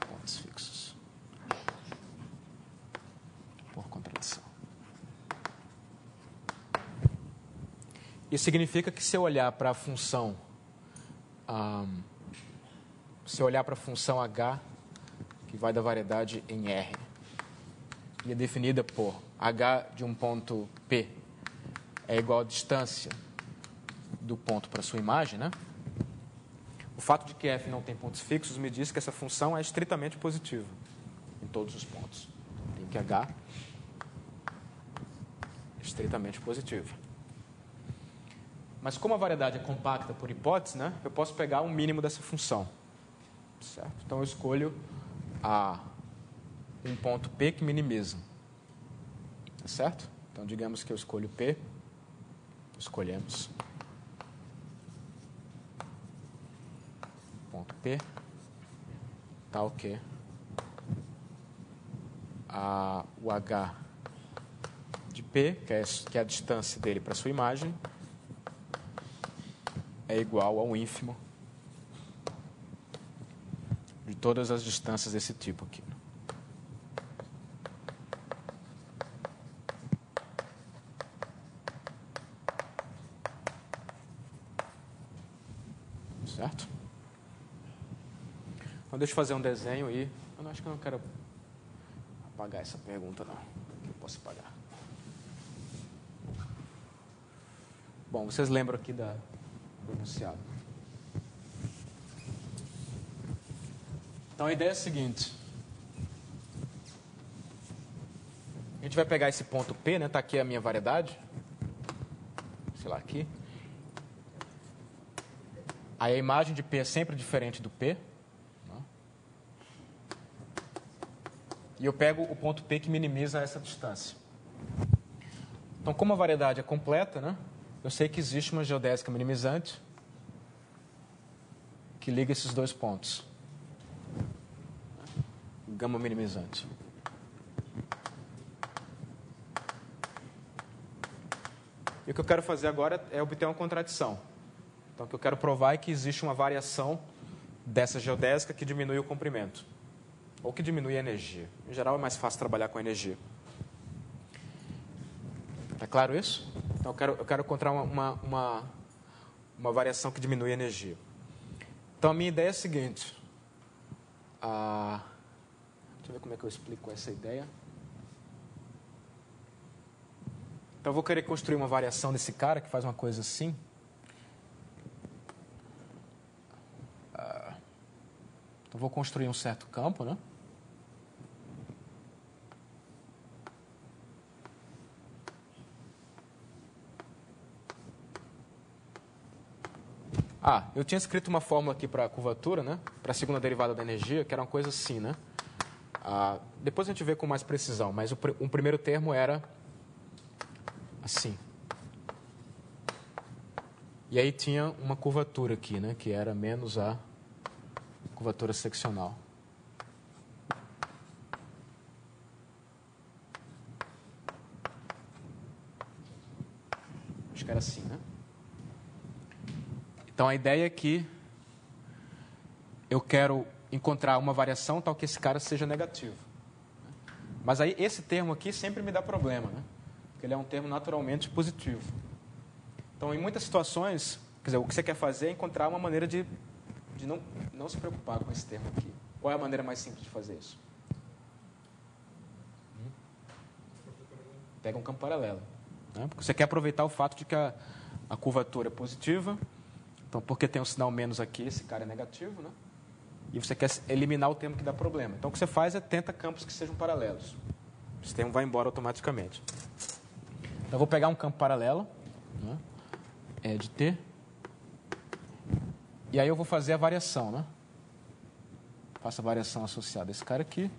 Speaker 1: pontos fixos. Por contradição. Isso significa que se eu olhar para a função, H, que vai da variedade em R, e é definida por H de um ponto P é igual à distância do ponto para sua imagem, né? O fato de que f não tem pontos fixos me diz que essa função é estritamente positiva em todos os pontos. Em que h é estritamente positiva. Mas como a variedade é compacta por hipótese, né, eu posso pegar um mínimo dessa função. Certo? Então eu escolho um ponto P que minimiza. Tá certo? Então digamos que eu escolho P. Escolhemos ponto P tal que o H de P, que é a distância dele para a sua imagem, é igual ao ínfimo de todas as distâncias desse tipo aqui. Certo? Então, deixa eu fazer um desenho e... Eu acho que eu não quero apagar essa pergunta, não. Eu posso apagar. Bom, vocês lembram aqui do enunciado. Então, a ideia é a seguinte. A gente vai pegar esse ponto P, né? Está aqui a minha variedade. Sei lá, aqui. Aí a imagem de P é sempre diferente do P. Né? E eu pego o ponto P que minimiza essa distância. Então, como a variedade é completa, né? Eu sei que existe uma geodésica minimizante que liga esses dois pontos. Gama minimizante. E o que eu quero fazer agora é obter uma contradição. Então, o que eu quero provar é que existe uma variação dessa geodésica que diminui o comprimento. Ou que diminui a energia. Em geral, é mais fácil trabalhar com energia. Está claro isso? Então, eu quero encontrar uma variação que diminui a energia. Então, a minha ideia é a seguinte. Deixa eu ver como é que eu explico essa ideia. Então, eu vou querer construir uma variação desse cara que faz uma coisa assim. Então, vou construir um certo campo, né? Eu tinha escrito uma fórmula aqui para a curvatura, né? Para a segunda derivada da energia, que era uma coisa assim, né? Depois a gente vê com mais precisão, mas o primeiro termo era assim. E aí tinha uma curvatura aqui, né? Que era menos a curvatura seccional. Acho que era assim, né? Então, a ideia é que eu quero encontrar uma variação tal que esse cara seja negativo. Mas aí, esse termo aqui sempre me dá problema, né? Porque ele é um termo naturalmente positivo. Então, em muitas situações, quer dizer, o que você quer fazer é encontrar uma maneira de não se preocupar com esse termo aqui. Qual é a maneira mais simples de fazer isso? Pega um campo paralelo. Né? Porque você quer aproveitar o fato de que a curvatura é positiva. Então, porque tem um sinal menos aqui, esse cara é negativo, né? E você quer eliminar o termo que dá problema. Então, o que você faz é tenta campos que sejam paralelos. Esse termo vai embora automaticamente. Então, eu vou pegar um campo paralelo, né? De T. E aí eu vou fazer a variação, né? Faço a variação associada a esse cara aqui.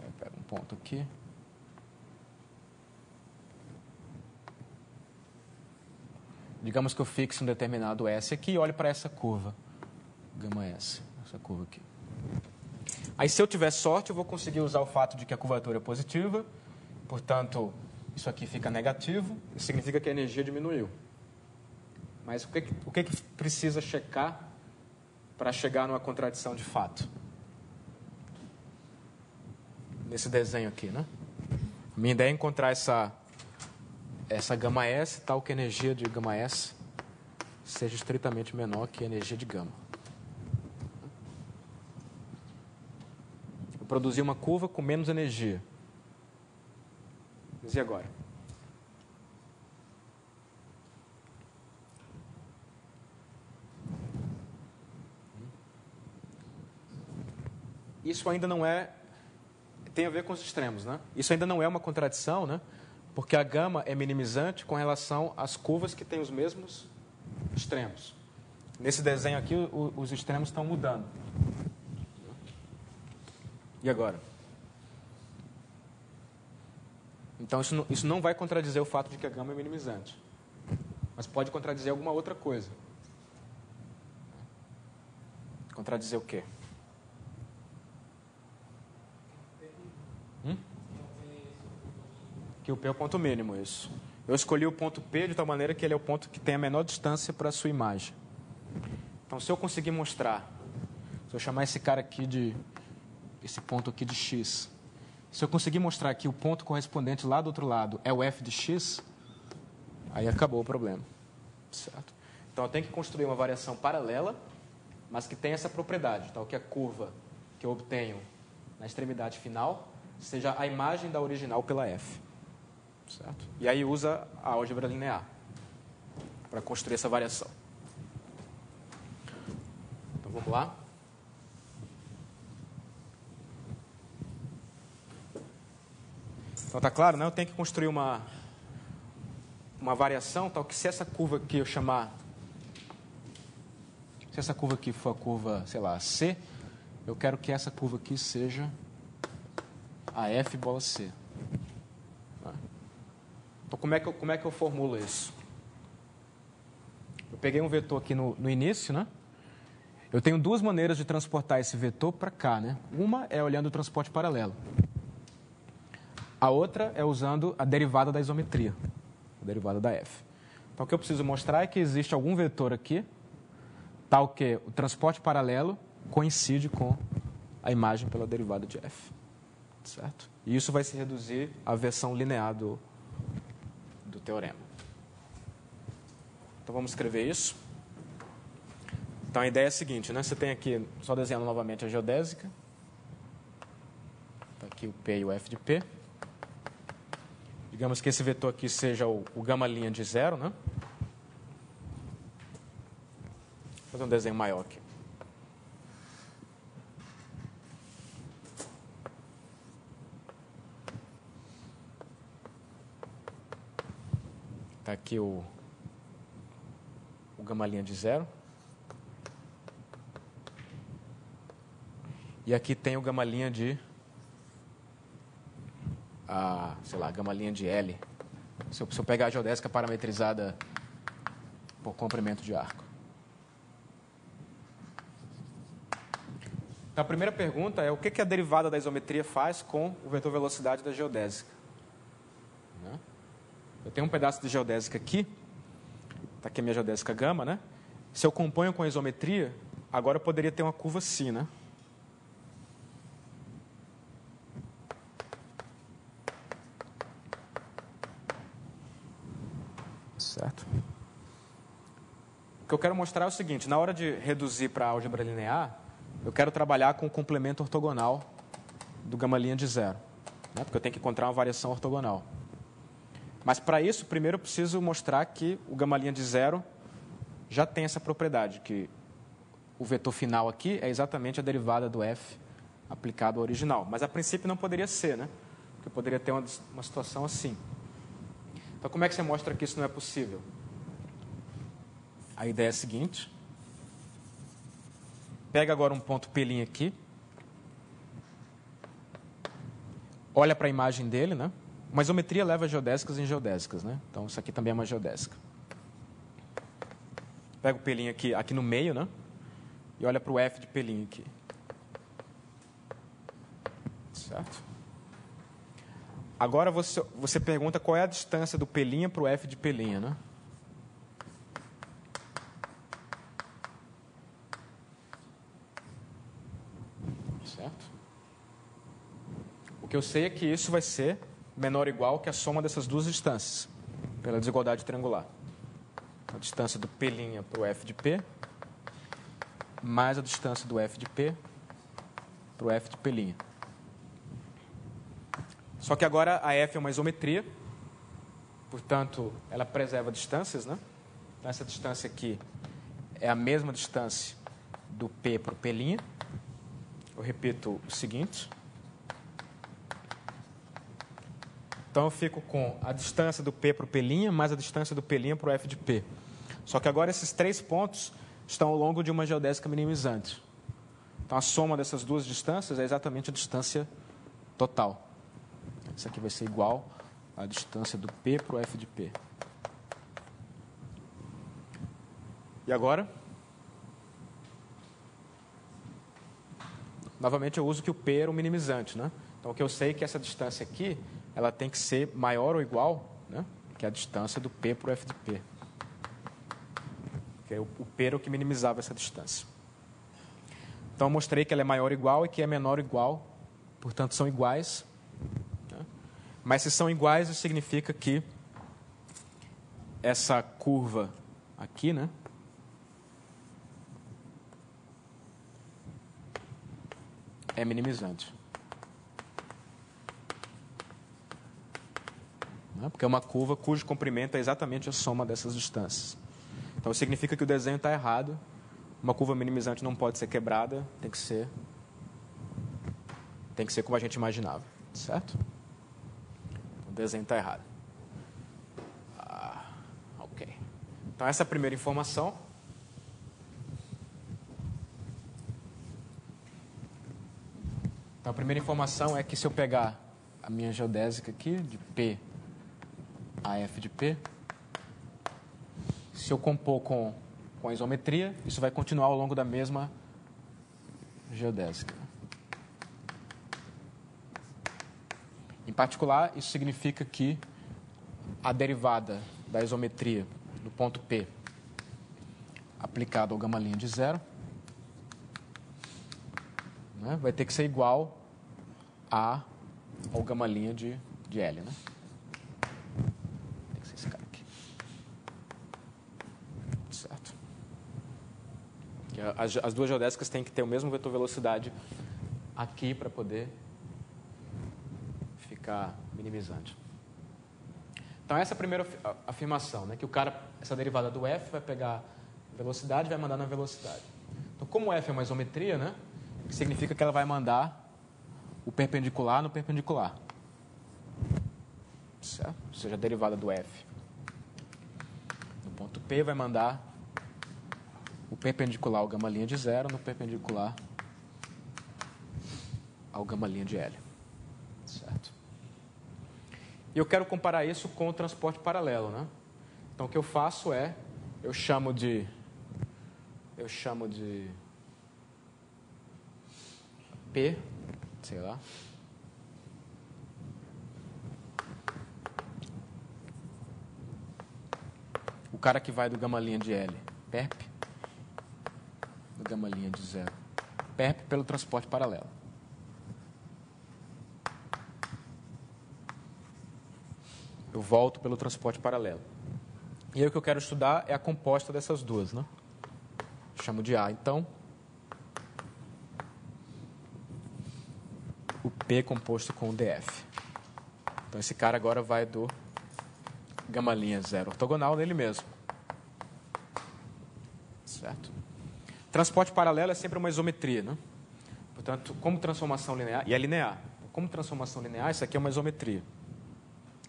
Speaker 1: Eu pego um ponto aqui. Digamos que eu fixe um determinado S aqui e olho para essa curva. Gama S. Essa curva aqui. Aí, se eu tiver sorte, eu vou conseguir usar o fato de que a curvatura é positiva. Portanto, isso aqui fica negativo. Isso significa que a energia diminuiu. Mas o que precisa checar para chegar numa contradição de fato? Nesse desenho aqui, né? A minha ideia é encontrar essa gama S, tal que a energia de gama S seja estritamente menor que a energia de gama. Eu produzi uma curva com menos energia. Mas e agora? isso ainda não é... Tem a ver com os extremos, né? Isso ainda não é uma contradição, né? Porque a gama é minimizante com relação às curvas que têm os mesmos extremos. Nesse desenho aqui, os extremos estão mudando. E agora? Então, isso não vai contradizer o fato de que a gama é minimizante. Mas pode contradizer alguma outra coisa. Contradizer o quê? Que o P é o ponto mínimo, isso. Eu escolhi o ponto P de tal maneira que ele é o ponto que tem a menor distância para a sua imagem. Então, se eu conseguir mostrar, se eu chamar esse cara aqui esse ponto aqui de X, se eu conseguir mostrar que o ponto correspondente lá do outro lado é o F de X, aí acabou o problema. Certo? Então, eu tenho que construir uma variação paralela, mas que tem essa propriedade, tal que a curva que eu obtenho na extremidade final seja a imagem da original pela F. Certo? E aí usa a álgebra linear para construir essa variação. Então, vamos lá. Então, está claro, né? Eu tenho que construir uma variação tal que se essa curva aqui eu chamar... Se essa curva aqui for a curva, sei lá, C, eu quero que essa curva aqui seja a F bola C. Então, como é que eu formulo isso? Eu peguei um vetor aqui no início, né? Eu tenho duas maneiras de transportar esse vetor para cá, né? Uma é olhando o transporte paralelo. A outra é usando a derivada da isometria, a derivada da F. Então, o que eu preciso mostrar é que existe algum vetor aqui, tal que o transporte paralelo coincide com a imagem pela derivada de F. Certo? E isso vai se reduzir à versão linear do teorema. Então, vamos escrever isso. Então, a ideia é a seguinte, né? Você tem aqui, só desenhando novamente a geodésica. Está aqui o P e o F de P. Digamos que esse vetor aqui seja o gama' de 0, né? Vou fazer um desenho maior aqui. Está aqui o gama' de 0. E aqui tem o gama' de... sei lá, gama' de L. Se eu pegar a geodésica parametrizada por comprimento de arco. Então, a primeira pergunta é o que a derivada da isometria faz com o vetor velocidade da geodésica? Né? Eu tenho um pedaço de geodésica aqui. Está aqui a minha geodésica gama, né? Se eu componho com a isometria, agora eu poderia ter uma curva assim, né? Certo? O que eu quero mostrar é o seguinte, na hora de reduzir para a álgebra linear, eu quero trabalhar com o complemento ortogonal do gama' de 0, né? Porque eu tenho que encontrar uma variação ortogonal. Mas para isso, primeiro eu preciso mostrar que o gama' de 0 já tem essa propriedade, que o vetor final aqui é exatamente a derivada do F aplicado ao original. Mas a princípio não poderia ser, né? Porque eu poderia ter uma situação assim. Então, como é que você mostra que isso não é possível? A ideia é a seguinte. Pega agora um ponto P' aqui. Olha para a imagem dele, né? Uma isometria leva geodésicas em geodésicas, né? Então, isso aqui também é uma geodésica. Pega o P' aqui no meio, né? E olha para o F de P' aqui. Certo? Agora você pergunta qual é a distância do P' para o F de P', né? Certo? O que eu sei é que isso vai ser menor ou igual que a soma dessas duas distâncias, pela desigualdade triangular. A distância do P' para o F de P, mais a distância do F de P para o F de P'. Só que agora a F é uma isometria, portanto, ela preserva distâncias, né? Então, essa distância aqui é a mesma distância do P para o P'. eu repito o seguinte. Então, eu fico com a distância do P para o P' mais a distância do P' para o F de P. Só que agora esses 3 pontos estão ao longo de uma geodésica minimizante. Então, a soma dessas duas distâncias é exatamente a distância total. Isso aqui vai ser igual à distância do P para o F de P. E agora? Novamente, eu uso que o P era o minimizante, né? Então, o que eu sei é que essa distância aqui, ela tem que ser maior ou igual, né? Que é a distância do P para o F de P. Porque o P era o que minimizava essa distância. Então, eu mostrei que ela é maior ou igual e que é menor ou igual, portanto, são iguais. Né? Mas se são iguais, isso significa que essa curva aqui, né? É minimizante. Porque é uma curva cujo comprimento é exatamente a soma dessas distâncias. Então, significa que o desenho está errado. Uma curva minimizante não pode ser quebrada, tem que ser como a gente imaginava, certo? O desenho está errado. Ok. Então, essa é a primeira informação. Então, a primeira informação é que se eu pegar a minha geodésica aqui, de P a F de P, se eu compor com a isometria, isso vai continuar ao longo da mesma geodésica. Em particular, isso significa que a derivada da isometria do ponto P aplicado ao gama' de 0, né, vai ter que ser igual ao gama' de L. Né? Tem que ser esse cara aqui. Certo? As duas geodésicas têm que ter o mesmo vetor velocidade aqui para poder ficar minimizante. Então, essa é a primeira afirmação, né? Que essa derivada do F vai pegar a velocidade e vai mandar na velocidade. Então, como o F é uma isometria, né? Significa que ela vai mandar o perpendicular no perpendicular. Certo? Ou seja, a derivada do F no ponto P vai mandar o perpendicular ao gama' de 0 no perpendicular ao gama' de L. Certo? E eu quero comparar isso com o transporte paralelo, né? Então, o que eu faço é, eu chamo de P, sei lá, o cara que vai do gama' de L, perp, do gama' de 0, perp pelo transporte paralelo. Eu volto pelo transporte paralelo. E aí o que eu quero estudar é a composta dessas duas, né? Chamo de A, então. O P composto com o DF. Então, esse cara agora vai do gama' 0 ortogonal nele mesmo. Certo? Transporte paralelo é sempre uma isometria, né? Portanto, como transformação linear, e é linear. Como transformação linear, isso aqui é uma isometria.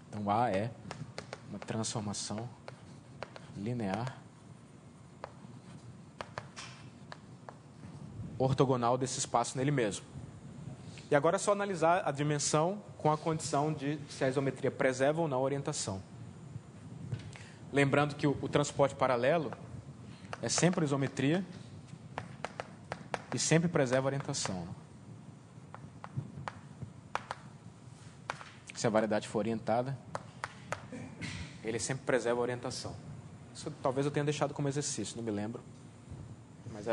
Speaker 1: Então, A é uma transformação linear ortogonal desse espaço nele mesmo. E agora é só analisar a dimensão com a condição de se a isometria preserva ou não a orientação. Lembrando que o transporte paralelo é sempre isometria e sempre preserva a orientação. Se a variedade for orientada, ele sempre preserva a orientação. Isso talvez eu tenha deixado como exercício, não me lembro. Mas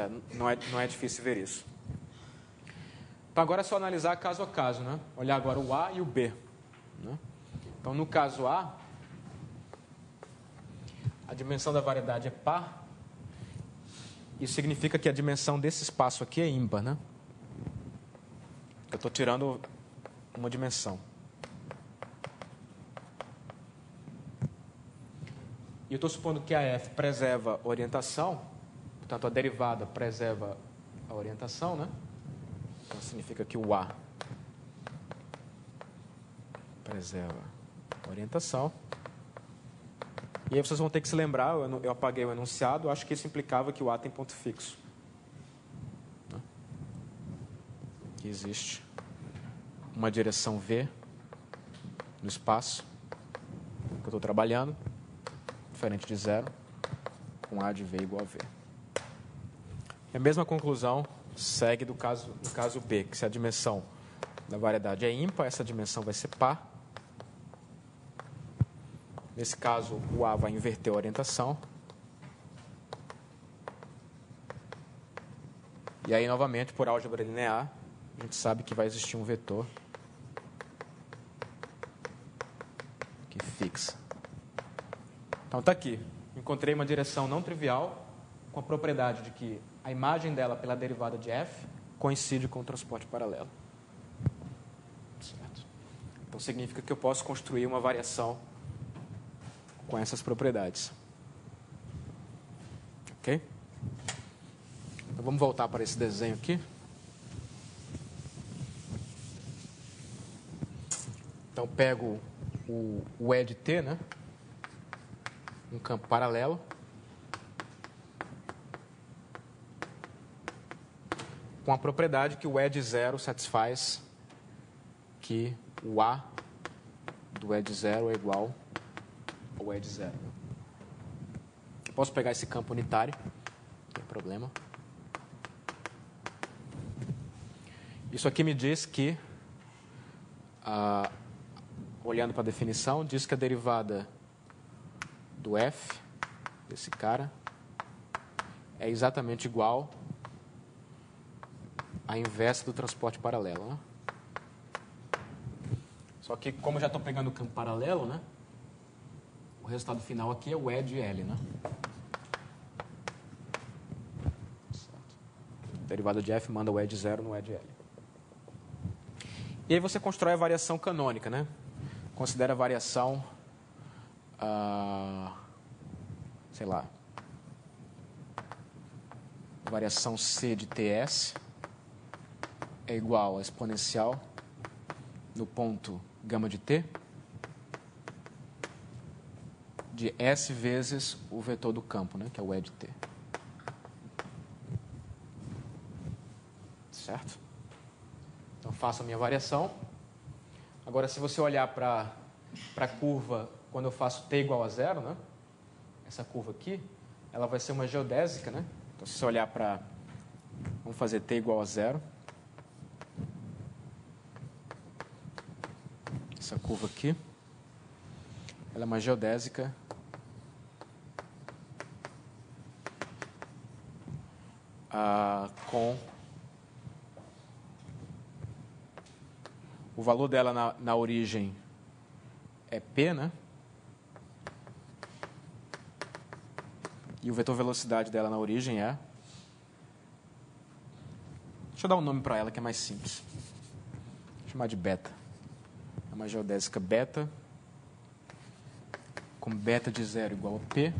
Speaker 1: não é difícil ver isso. Então, agora é só analisar caso a caso, né? Olhar agora o A e o B. Né? Então, no caso A, a dimensão da variedade é par. Isso significa que a dimensão desse espaço aqui é ímpar, né? Eu estou tirando uma dimensão. E eu estou supondo que a F preserva a orientação, portanto, a derivada preserva a orientação, né? Então, significa que o A preserva a orientação. E aí vocês vão ter que se lembrar, eu apaguei o enunciado, acho que isso implicava que o A tem ponto fixo. Que existe uma direção V no espaço que eu estou trabalhando, diferente de zero, com A de V igual a V. E a mesma conclusão segue no caso B, que se a dimensão da variedade é ímpar, essa dimensão vai ser par. Nesse caso, o A vai inverter a orientação. E aí, novamente, por álgebra linear, a gente sabe que vai existir um vetor que fixa. Então, está aqui. Encontrei uma direção não trivial com a propriedade de que a imagem dela pela derivada de f coincide com o transporte paralelo. Certo? Então, significa que eu posso construir uma variação com essas propriedades. Ok? Então, vamos voltar para esse desenho aqui. Então, pego o E de T, né? Um campo paralelo. Com a propriedade que o E de zero satisfaz que o A do E de zero é igual ao E de zero. Posso pegar esse campo unitário, não tem problema. Isso aqui me diz que, olhando para a definição, diz que a derivada do F, desse cara, é exatamente igual à inversa do transporte paralelo. Né? Só que, como eu já estou pegando o campo paralelo, né? O resultado final aqui é o E de L, né? Certo. A derivada de F manda o E de zero no E de L. E aí você constrói a variação canônica, né? Considera a variação, sei lá, a variação C de TS é igual a exponencial no ponto gama de T de S vezes o vetor do campo, né, que é o E de T. Certo? Então, faço a minha variação. Agora, se você olhar para a curva, quando eu faço T igual a zero, né, essa curva aqui, ela vai ser uma geodésica, né? Então, se você olhar para... Vamos fazer T igual a zero. Essa curva aqui, ela é uma geodésica com o valor dela na origem é P, né? E o vetor velocidade dela na origem é... Deixa eu dar um nome para ela que é mais simples. Vou chamar de beta. É uma geodésica beta, com beta de zero igual a P,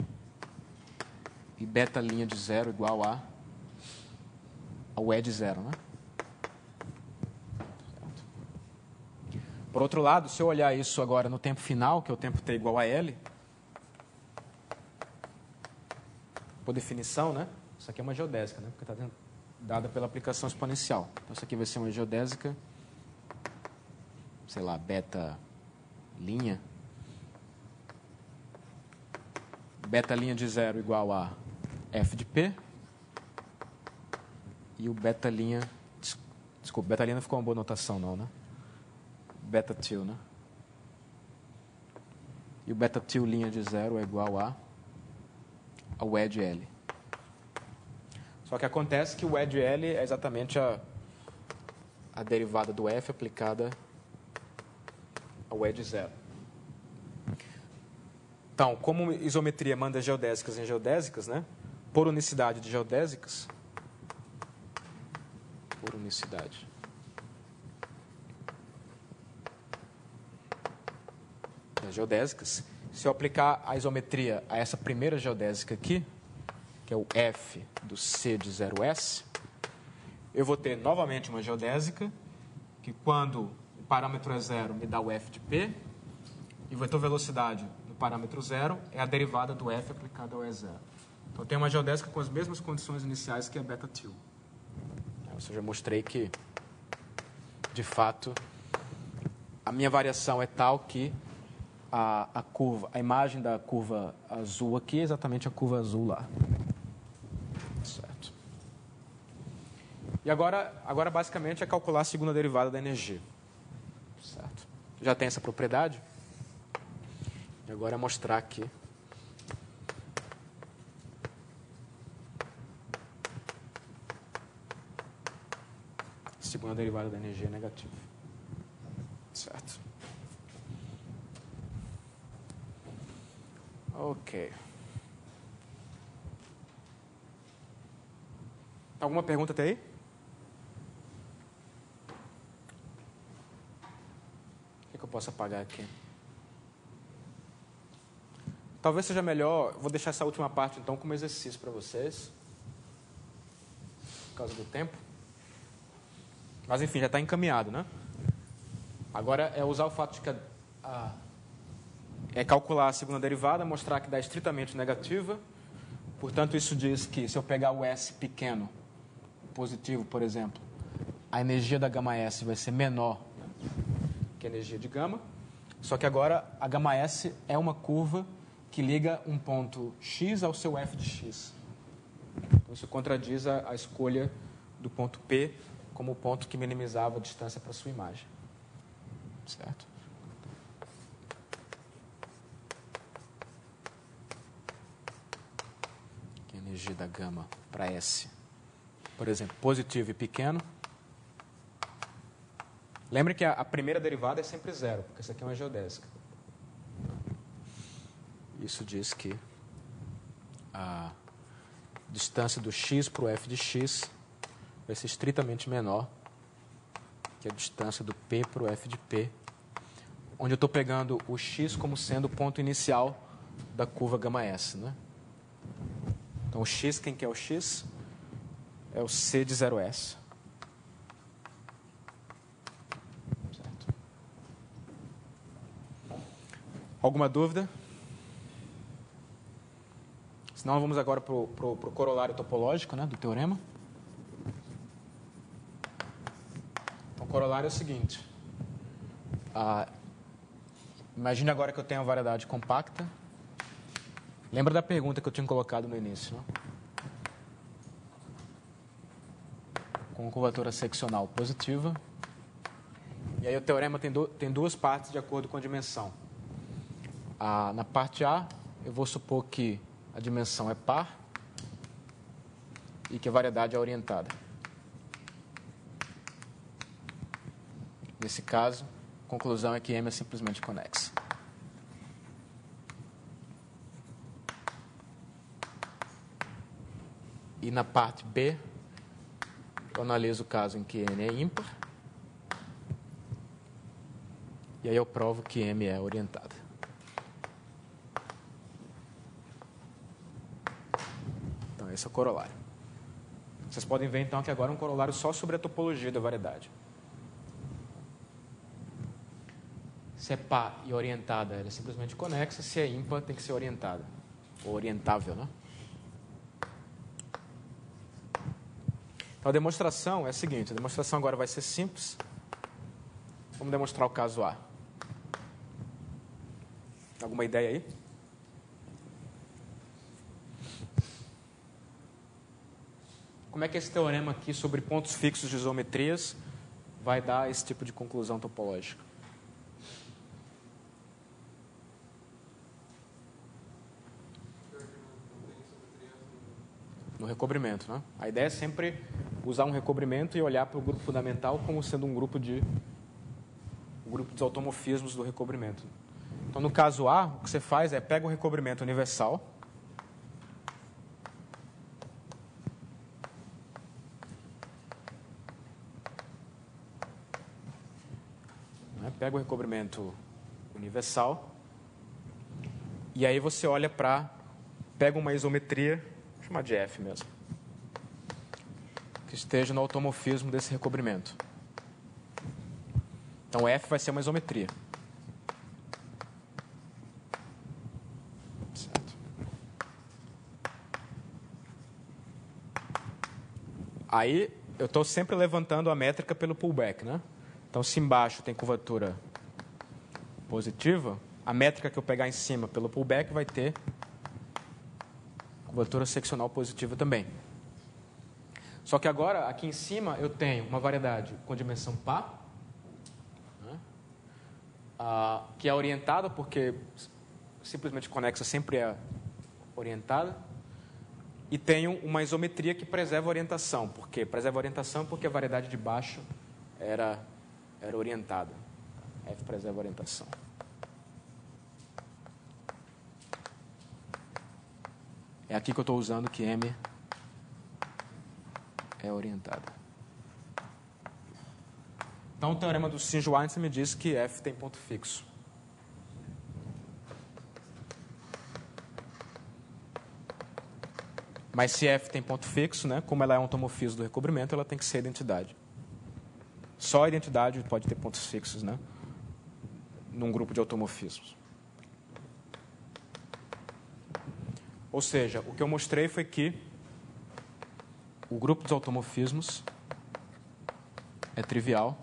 Speaker 1: e beta linha de zero igual ao E de zero, né? Por outro lado, se eu olhar isso agora no tempo final, que é o tempo T igual a L, por definição, né? Isso aqui é uma geodésica, né? Porque está dada pela aplicação exponencial. Então, isso aqui vai ser uma geodésica, sei lá, beta linha. Beta linha de zero igual a F de P. E o beta linha... Desculpa, beta linha não ficou uma boa notação, não, né? Beta til, né? E o beta til linha de zero é igual ao E de L. Só que acontece que o E de L é exatamente a derivada do F aplicada ao E de zero. Então, como isometria manda geodésicas em geodésicas, né? Por unicidade de geodésicas, por unicidade das geodésicas, se eu aplicar a isometria a essa primeira geodésica aqui, que é o F do C de 0S, eu vou ter novamente uma geodésica, que quando o parâmetro é zero me dá o f de p, e o vetor velocidade no parâmetro zero é a derivada do f aplicada ao E0. Então, eu tenho uma geodésica com as mesmas condições iniciais que a beta-til. Ou seja, eu mostrei que, de fato, a minha variação é tal que a imagem da curva azul aqui é exatamente a curva azul lá. Certo. E agora basicamente, é calcular a segunda derivada da energia. Certo. Já tem essa propriedade. E agora é mostrar aqui. Segunda derivada da energia é negativa. Certo. Ok. Alguma pergunta até aí? O que eu posso apagar aqui? Talvez seja melhor, vou deixar essa última parte então como exercício para vocês, por causa do tempo. Mas enfim, já está encaminhado, né? Agora é usar o fato de que é calcular a segunda derivada, mostrar que dá estritamente negativa. Portanto, isso diz que se eu pegar o S pequeno, positivo, por exemplo, a energia da gama S vai ser menor que a energia de gama. Só que agora a gama S é uma curva que liga um ponto x ao seu f de x. Então, isso contradiz a escolha do ponto P como o ponto que minimizava a distância para a sua imagem. Certo? Aqui a energia da gama para S. Por exemplo, positivo e pequeno. Lembre que a primeira derivada é sempre zero, porque essa aqui é uma geodésica. Isso diz que a distância do x para o f de x vai ser estritamente menor que a distância do p para o f de p, onde eu estou pegando o x como sendo o ponto inicial da curva gama S. Né? Então, o x, quem que é o x? É o c de 0S. Certo. Alguma dúvida? Senão, vamos agora para o corolário topológico, né, do teorema. Então, o corolário é o seguinte. Imagine agora que eu tenho uma variedade compacta. Lembra da pergunta que eu tinha colocado no início, né? Com curvatura seccional positiva. E aí o teorema tem duas partes de acordo com a dimensão. Na parte A, eu vou supor que a dimensão é par e que a variedade é orientada. Nesse caso, a conclusão é que M é simplesmente conexa. E na parte B, eu analiso o caso em que N é ímpar. E aí eu provo que M é orientada. Então, esse é o corolário. Vocês podem ver, então, que agora é um corolário só sobre a topologia da variedade. Se é par e orientada, ela é simplesmente conexa. Se é ímpar, tem que ser orientada. Ou orientável, né? Então, a demonstração é a seguinte. A demonstração agora vai ser simples. Vamos demonstrar o caso A. Alguma ideia aí? Como é que esse teorema aqui sobre pontos fixos de isometrias vai dar esse tipo de conclusão topológica? No recobrimento, né? A ideia é sempre usar um recobrimento e olhar para o grupo fundamental como sendo um grupo dos automorfismos do recobrimento. Então, no caso A, o que você faz é pega o recobrimento universal, pega o recobrimento universal e aí você olha pega uma isometria, vou chamar de F mesmo, que esteja no automorfismo desse recobrimento. Então, F vai ser uma isometria. Certo. Aí, eu estou sempre levantando a métrica pelo pullback, né? Então, se embaixo tem curvatura positiva, a métrica que eu pegar em cima pelo pullback vai ter curvatura seccional positiva também. Só que agora, aqui em cima, eu tenho uma variedade com dimensão par, né? Que é orientada, porque simplesmente conexa sempre é orientada, e tenho uma isometria que preserva a orientação. Por quê? Preserva a orientação porque a variedade de baixo era orientada. F preserva a orientação. É aqui que eu estou usando que M é orientada. Então, o teorema do Singe-Weinstein me diz que F tem ponto fixo. Mas se F tem ponto fixo, né, como ela é um automorfismo do recobrimento, ela tem que ser identidade. Só a identidade pode ter pontos fixos, né, num grupo de automorfismos. Ou seja, o que eu mostrei foi que o grupo dos automorfismos é trivial,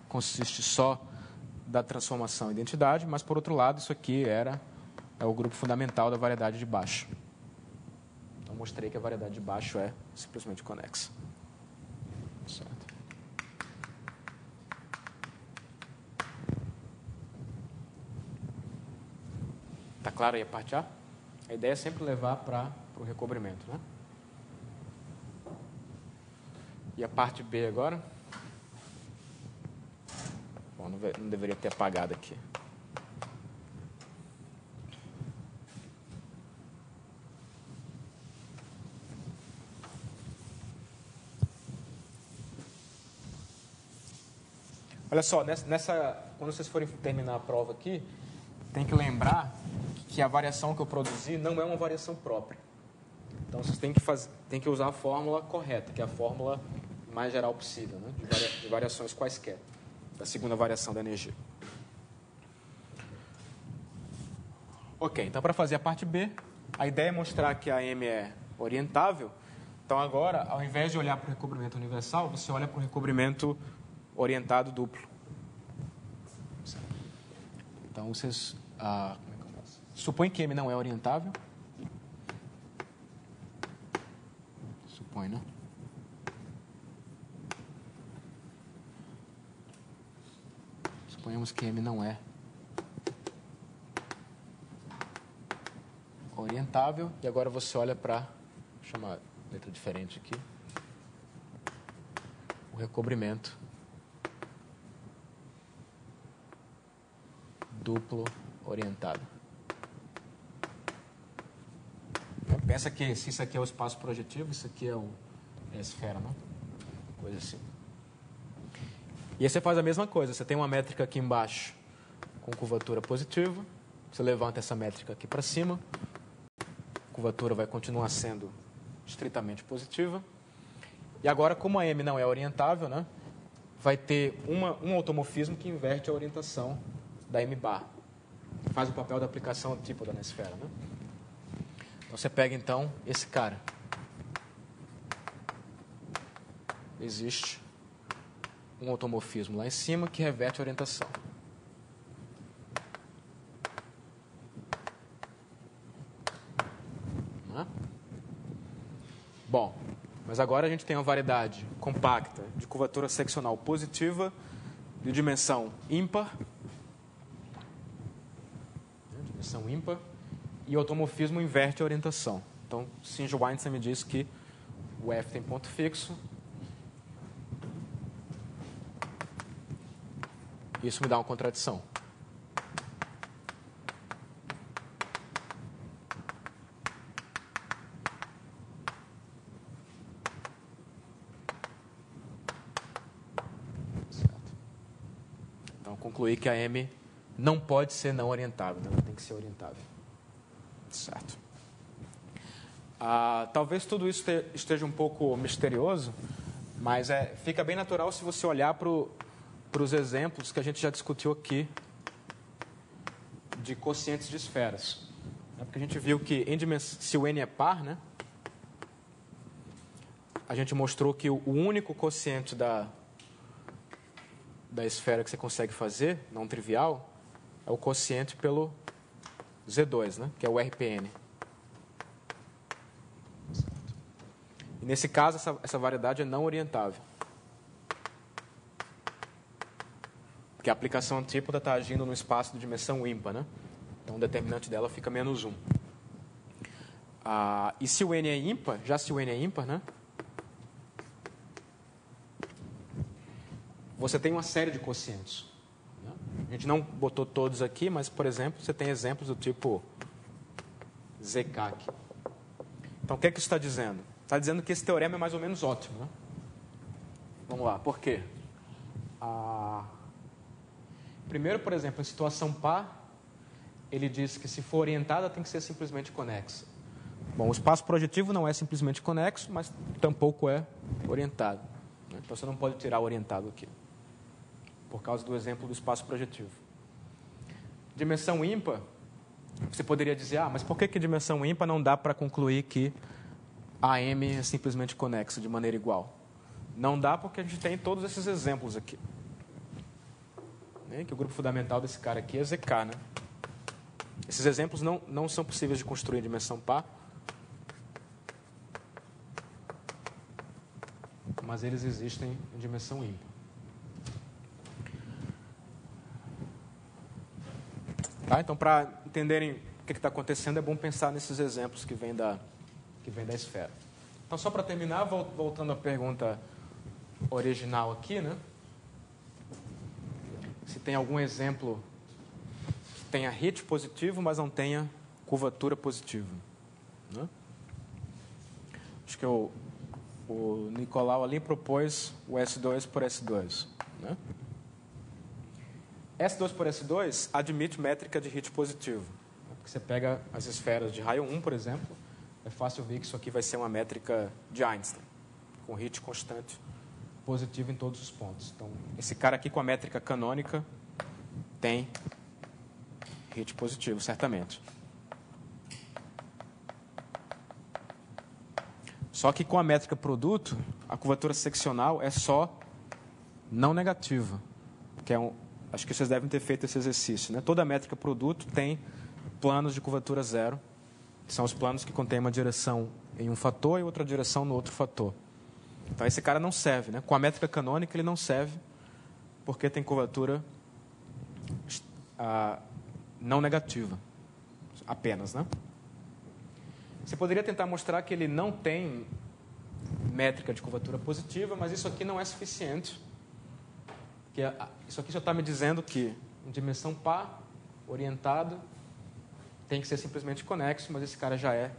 Speaker 1: consiste só da transformação em identidade, mas, por outro lado, isso aqui é o grupo fundamental da variedade de baixo. Então, mostrei que a variedade de baixo é simplesmente conexa. Certo. Está claro aí a parte A? A ideia é sempre levar para o recobrimento, né? E a parte B agora? Bom, não deveria ter apagado aqui. Olha só, quando vocês forem terminar a prova aqui, tem que lembrar que a variação que eu produzi não é uma variação própria. Então, vocês têm que usar a fórmula correta, que é a fórmula mais geral possível, né? De variações quaisquer, da segunda variação da energia. Ok, então, para fazer a parte B, a ideia é mostrar que a M é orientável. Então, agora, ao invés de olhar para o recobrimento universal, você olha para o recobrimento orientado duplo. Então, vocês... supõe que M não é orientável. Supõe, né? Suponhamos que M não é orientável. E agora você olha para... Vou chamar letra diferente aqui. O recobrimento duplo orientado. Pensa que se isso aqui é o espaço projetivo, isso aqui é a esfera, né? Coisa assim. E aí você faz a mesma coisa. Você tem uma métrica aqui embaixo com curvatura positiva. Você levanta essa métrica aqui para cima. A curvatura vai continuar sendo estritamente positiva. E agora, como a M não é orientável, né? Vai ter um automorfismo que inverte a orientação da M bar. Faz o papel da aplicação antípoda na esfera, né? Então, você pega, então, esse cara. Existe um automorfismo lá em cima que reverte a orientação. Bom, mas agora a gente tem uma variedade compacta de curvatura seccional positiva de dimensão ímpar. Dimensão ímpar. E o automorfismo inverte a orientação. Então, Singe-Weinstein me diz que o F tem ponto fixo. Isso me dá uma contradição. Certo. Então, concluí que a M não pode ser não orientável, ela tem que ser orientável. Certo. Talvez tudo isso esteja um pouco misterioso, Mas fica bem natural se você olhar para os exemplos que a gente já discutiu aqui de quocientes de esferas. Porque a gente viu que se o n é par, né, a gente mostrou que o único quociente da esfera que você consegue fazer, não trivial, é o quociente pelo Z2, né, que é o RPN. E nesse caso, essa variedade é não orientável. Porque a aplicação antípoda está agindo no espaço de dimensão ímpar, né? Então, o determinante dela fica -1. E se o n é ímpar, se o n é ímpar, né? Você tem uma série de quocientes. Né? A gente não botou todos aqui, mas, por exemplo, você tem exemplos do tipo ZK aqui. Então, o que é que isso está dizendo? Está dizendo que esse teorema é mais ou menos ótimo. Né? Vamos lá, por quê? Primeiro, por exemplo, em situação par, ele diz que se for orientada tem que ser simplesmente conexa. Bom, o espaço projetivo não é simplesmente conexo, mas tampouco é orientado. Né? Então, você não pode tirar o orientado aqui, por causa do exemplo do espaço projetivo. Dimensão ímpar, você poderia dizer, mas por que dimensão ímpar não dá para concluir que AM é simplesmente conexa de maneira igual? Não dá porque a gente tem todos esses exemplos aqui. Né? Que o grupo fundamental desse cara aqui é ZK, né? Esses exemplos não são possíveis de construir em dimensão par, mas eles existem em dimensão ímpar. Tá? Então, para entenderem o que está acontecendo, é bom pensar nesses exemplos que vêm da esfera. Então, só para terminar, voltando à pergunta original aqui, né? Se tem algum exemplo que tenha hit positivo, mas não tenha curvatura positiva. Né? Acho que o Nicolau ali propôs o S2 por S2. Né? S2 por S2 admite métrica de hit positivo. Porque você pega as esferas de raio 1, por exemplo, é fácil ver que isso aqui vai ser uma métrica de Einstein, com hit constante positivo em todos os pontos. Então, esse cara aqui com a métrica canônica tem hit positivo, certamente. Só que com a métrica produto, a curvatura seccional é só não negativa, que acho que vocês devem ter feito esse exercício. Né? Toda métrica produto tem planos de curvatura zero, que são os planos que contêm uma direção em um fator e outra direção no outro fator. Então, esse cara não serve. Né? Com a métrica canônica, ele não serve, porque tem curvatura não negativa, apenas. Né? Você poderia tentar mostrar que ele não tem métrica de curvatura positiva, mas isso aqui não é suficiente. Isso aqui só está me dizendo que em dimensão par, orientado, tem que ser simplesmente conexo, mas esse cara já é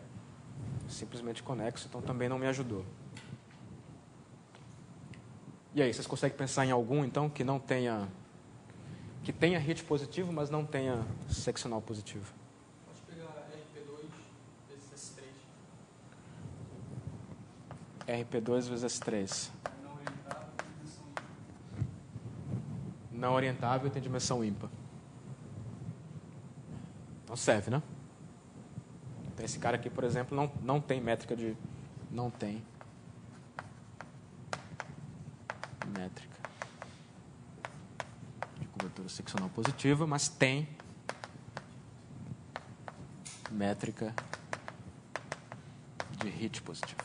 Speaker 1: simplesmente conexo, então também não me ajudou. E aí, vocês conseguem pensar em algum, então, que tenha hit positivo, mas não tenha seccional positivo?
Speaker 3: Pode pegar RP2 vezes S3.
Speaker 1: RP2 vezes S3.
Speaker 3: Não orientável, dimensão ímpar.
Speaker 1: Não orientável tem dimensão ímpar. Não serve, né? Então, esse cara aqui, por exemplo, não tem métrica de... Não tem métrica de curvatura seccional positiva, mas tem métrica de hit positivo.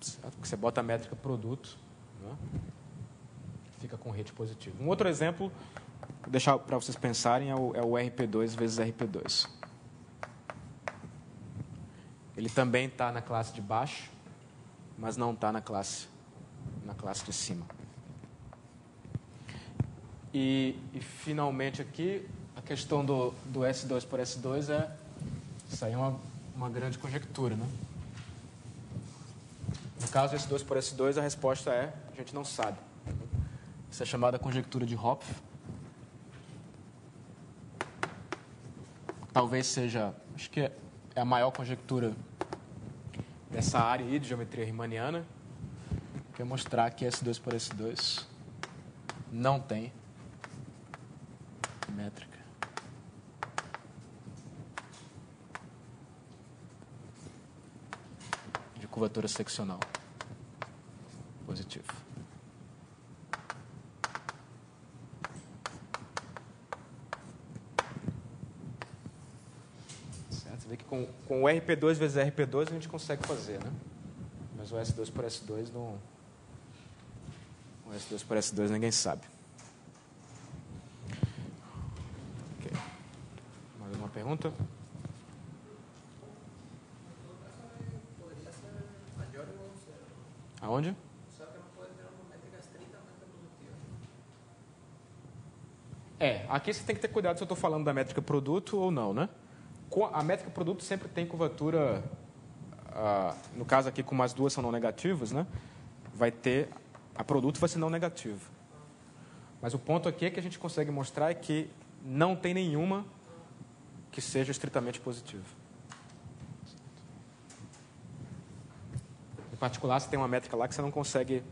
Speaker 1: Certo? Porque você bota a métrica produto, né? Fica com hit positivo. Um outro exemplo, vou deixar para vocês pensarem, é o RP2 vezes RP2. Ele também está na classe de baixo, mas não está na classe de cima. E finalmente aqui, a questão do S2 por S2 isso aí é uma grande conjectura, né? No caso S2 por S2, a resposta a gente não sabe. Isso é chamada conjectura de Hopf. Talvez seja, acho que é a maior conjectura dessa área aí de geometria riemanniana. Quer mostrar que S2 por S2 não tem métrica. De curvatura seccional. Positivo. Certo? Você vê que com o RP2 vezes RP2 a gente consegue fazer, né? Mas o S2 por S2 não... O S2 por S2 ninguém sabe. Ok. Mais alguma pergunta? Aonde? Aqui você tem que ter cuidado se eu estou falando da métrica produto ou não, né? A métrica produto sempre tem curvatura, no caso aqui, como as duas são não negativas, né? Vai ter, a produto vai ser não negativa. Mas o ponto aqui é que a gente consegue mostrar é que não tem nenhuma que seja estritamente positiva. Em particular, você tem uma métrica lá que você não consegue,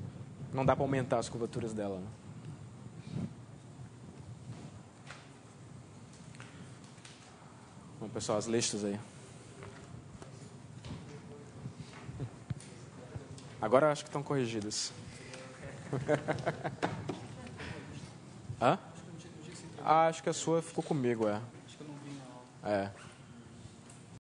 Speaker 1: não dá para aumentar as curvaturas dela, né? Bom, pessoal, as listas aí. Agora acho que estão corrigidas. Hã? Acho que a sua ficou comigo,
Speaker 3: Acho que eu não vi, não.
Speaker 1: É.